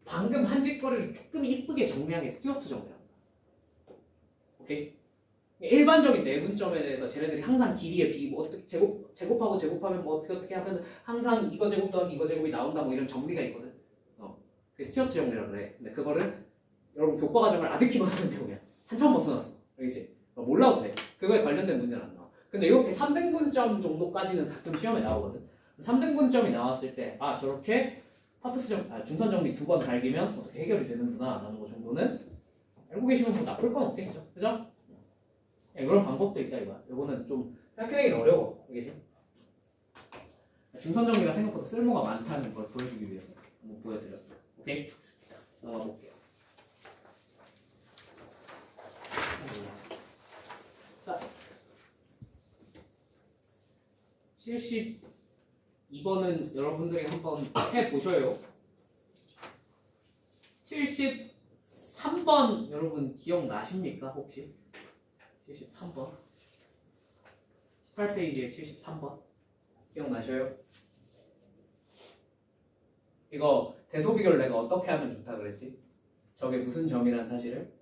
방금 한 짓거리를 조금 이쁘게 정리한 게 스튜어트 정리합니다. 오케이? 일반적인 내분점에 대해서 쟤네들이 항상 길이의 비, 뭐 어떻게 제곱하고 제곱하면 뭐 어떻게 하면 항상 이거 제곱 더하기 이거 제곱이 나온다 뭐 이런 정리가 있거든. 그게 스튜어트 정리라고 그래. 근데 그거를 여러분 교과 과정을 아득히만 하는 내용이야. 한참 못 써놨어. 알겠지? 몰라도 돼. 그거에 관련된 문제는 안 나와. 근데 이렇게 3등분점 정도까지는 가끔 시험에 나오거든. 3등분점이 나왔을 때 아 저렇게 중선 정리 2번 달기면 어떻게 해결이 되는구나 라는 거 정도는 알고 계시면 뭐 나쁠 건 없겠죠. 그죠? 이런 방법도 있다 이거야. 이거는 좀 생각해내기는 어려워. 알겠지? 중선 정리가 생각보다 쓸모가 많다는 걸 보여주기 위해서 한번 보여드렸어요. 오케이? 자, 넘어가 볼게요. 자, 72번은 여러분들이 한번 해보셔요. 73번 여러분 기억나십니까 혹시? 73번 18페이지에 73번 기억나셔요? 이거 대소비교를 내가 어떻게 하면 좋다 그랬지? 저게 무슨 점이란 사실을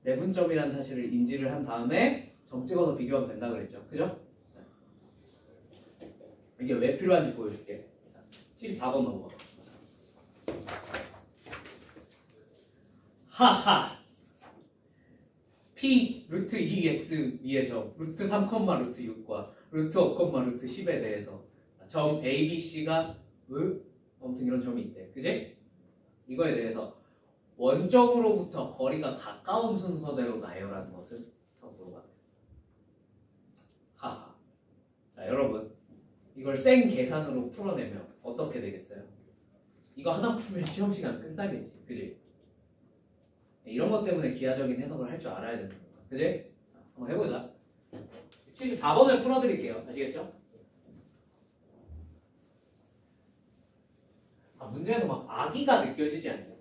내분점이란 사실을 인지를 한 다음에 점 찍어서 비교하면 된다 그랬죠. 그죠? 이게 왜 필요한지 보여줄게. 74번 넘어가. 하하 P 루트 2x 위의 점 루트 3, 루트 6과 루트 5, 루트 10에 대해서 점 A, B, C가 아무튼 이런 점이 있대. 그지? 이거에 대해서 원점으로부터 거리가 가까운 순서대로 나열하는 것은 물어봐요. 하하. 자 여러분 이걸 생 계산으로 풀어내면 어떻게 되겠어요? 이거 하나 풀면 시험 시간 끝나겠지. 그지? 이런 것 때문에 기하적인 해석을 할 줄 알아야 되는 거야. 그지? 자, 한번 해보자. 74번을 풀어드릴게요. 아시겠죠? 문제에서 막 아기가 느껴지지 않냐?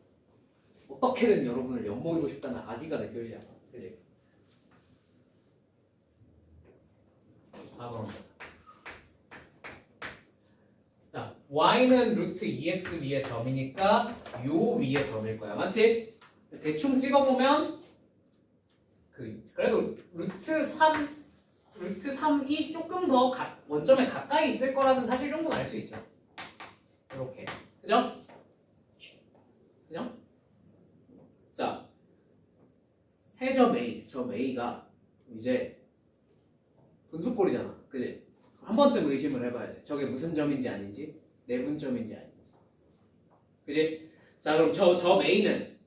어떻게든 여러분을 엿먹이고 싶다는 아기가 느껴지지 않아? 그지? 4번. 자, y는 루트 2x 위의 점이니까 요 위의 점일 거야. 맞지? 대충 찍어보면 그래도 루트 3이 조금 더 원점에 가까이 있을 거라는 사실 정도는 알 수 있죠. 이렇게. 그죠? 그죠? 자, 세점 A, 점 A가 이제 분수꼴이잖아. 그지? 한 번쯤 의심을 해봐야 돼. 저게 무슨 점인지 아닌지, 내분점인지 아닌지. 그지? 자, 그럼 점 A는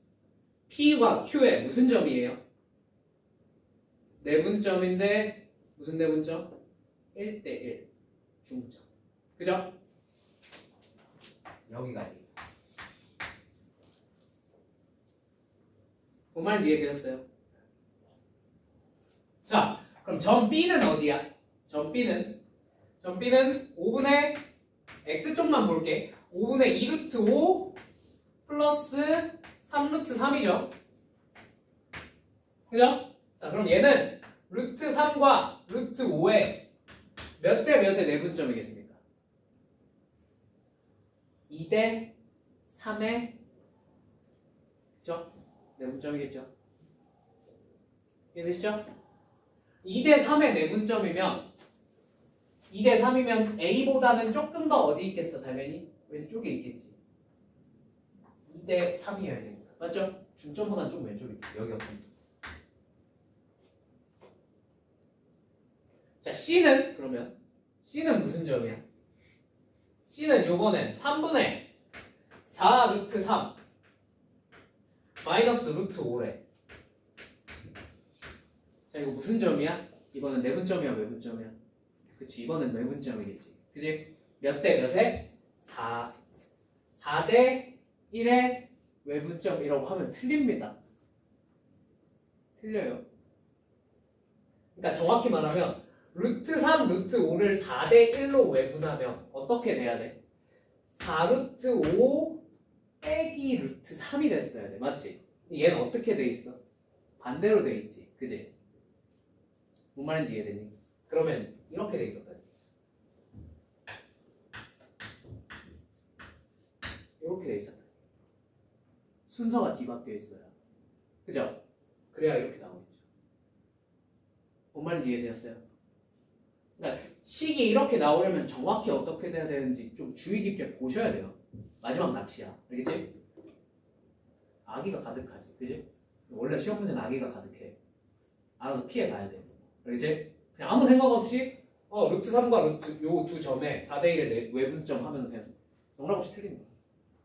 P와 Q의 무슨 점이에요? 내분점인데 무슨 내분점? 1대1 중점. 그죠? 여기가 아니에요. 뭔 말인지 이해되셨어요? 자, 그럼 점 B는 어디야? 점 B는 5분의 X쪽만 볼게. 5분의 2루트 5 플러스 3루트 3이죠. 그죠? 자, 그럼 얘는 루트 3과 루트 5의 몇 대 몇의 내분점이겠습니까? 2대 3의 그죠? 내분점이겠죠? 이해되시죠? 2대 3의 내분점이면 2대 3이면 A보다는 조금 더 어디 있겠어? 당연히 왼쪽에 있겠지. 2대 3이어야 되니까. 맞죠? 중점보다는 좀 왼쪽에 있겠지. 여기 없으니까. 자, C는 그러면 C는 무슨 점이야? C는 요번엔 3분의 4 루트 3 마이너스 루트 5래. 자, 이거 무슨 점이야? 이번엔 내분점이야, 외분점이야? 그치, 이번엔 외분점이겠지. 그치? 몇 대 몇에? 4대 1의 외분점이라고 하면 틀립니다. 틀려요. 그러니까 정확히 말하면 루트 3, 루트 5를 4대 1로 외분하면 어떻게 돼야 돼? 4 루트 5 빼기 루트 3이 됐어야 돼. 맞지? 얘는 어떻게 돼 있어? 반대로 돼 있지. 그지? 뭔 말인지 이해되니? 그러면 이렇게 돼 있었다. 이렇게 돼 있었다. 순서가 뒤바뀌어 있어요. 그죠? 그래야 이렇게 나오겠죠. 뭔 말인지 이해되셨어요? 그러니까 식이 이렇게 나오려면 정확히 어떻게 돼야 되는지 좀 주의 깊게 보셔야 돼요. 마지막 낚시야. 알겠지? 아기가 가득하지. 그지? 원래 시험 문제는 아기가 가득해. 알아서 피해 가야 돼. 알겠지? 그냥 아무 생각 없이 루트 3과 루트 요 두 점에 4대1의 외분점 하면 그냥 영락 없이 틀리는 거야.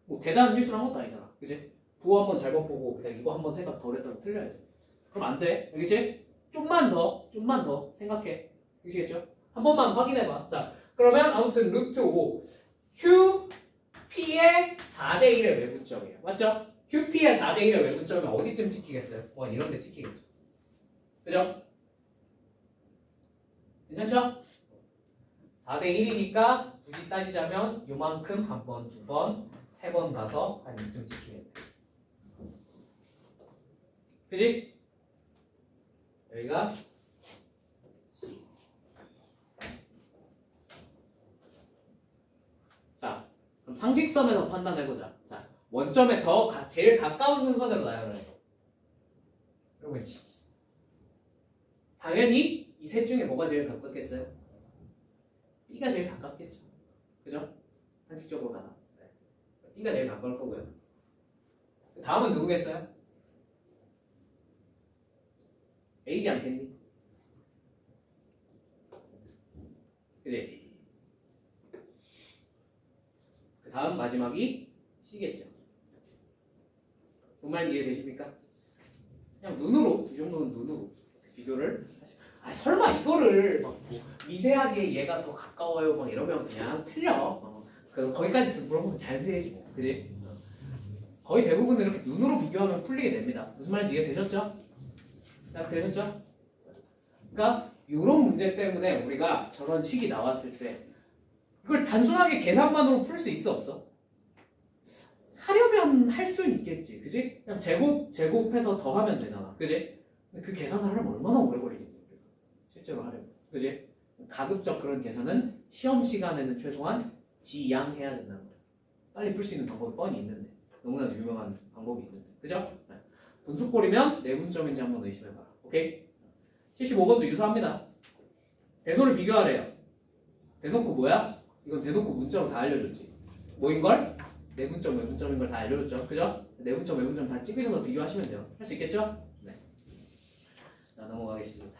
뭐 대단한 실수를 한 것도 아니잖아. 그치? 부호 한번 잘못 보고 그냥 이거 한번 생각 덜 했다고 틀려야지. 그럼 안 돼. 알겠지? 좀만 더 생각해. 알겠죠? 한 번만 확인해봐. 자, 그러면 아무튼 루트 5 QP의 4대1의 외분점이에요. 맞죠? QP의 4대1의 외분점이 어디쯤 찍히겠어요? 뭐 이런 데 찍히겠죠. 그죠? 괜찮죠? 4대1이니까 굳이 따지자면 요만큼 한 번, 두 번, 세 번 가서 한 이쯤 찍히겠네. 그지? 여기가 C. 자, 그럼 상식선에서 판단해보자. 자, 원점에 제일 가까운 순서대로 나열을 해요. 그러면 당연히 이 셋 중에 뭐가 제일 가깝겠어요? B가 제일 가깝겠죠. 그죠? 상식적으로 다. 네. B가 제일 가까울 거고요. 다음은 누구겠어요? A지 않겠니? 그지? 그 다음 마지막이 C겠죠. 뭔 말인지 이해되십니까? 그냥 눈으로, 이 정도는 눈으로 비교를 설마 이거를 막 뭐 미세하게 얘가 더 가까워요 막 이러면 그냥 틀려. 거기까지 물어보면 잘 되지 뭐. 그지? 거의 대부분은 이렇게 눈으로 비교하면 풀리게 됩니다. 무슨 말인지 이해되셨죠? 되셨죠? 그러니까 이런 문제 때문에 우리가 저런 식이 나왔을 때 이걸 단순하게 계산만으로 풀 수 있어 없어? 하려면 할 수는 있겠지. 그지? 그냥 제곱해서 더하면 되잖아. 그지? 근데 그 계산을 하려면 얼마나 오래 걸리겠니? 실제로 하려면. 그지? 가급적 그런 계산은 시험 시간에는 최소한 지양해야 된다는 거야. 빨리 풀 수 있는 방법이 뻔히 있는데. 너무나도 유명한 방법이 있는데. 그죠? 네. 분수꼴이면 내분점인지 한번 의심해봐라. 오케이? 75번도 유사합니다. 대소를 비교하래요. 대놓고 뭐야? 이건 대놓고 문자로 다 알려줬지. 뭐인걸? 내분점, 외분점인 걸 다 알려줬죠. 그죠? 내분점, 외분점 다 찍으셔서 비교하시면 돼요. 할 수 있겠죠? 네. 자, 넘어가겠습니다.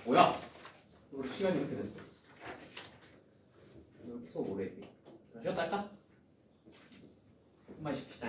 뭐야? 우리 시간이 이렇게 됐어. 이렇게 수업 오래 했니? 쉬었다 할까? 한번 쉽시다.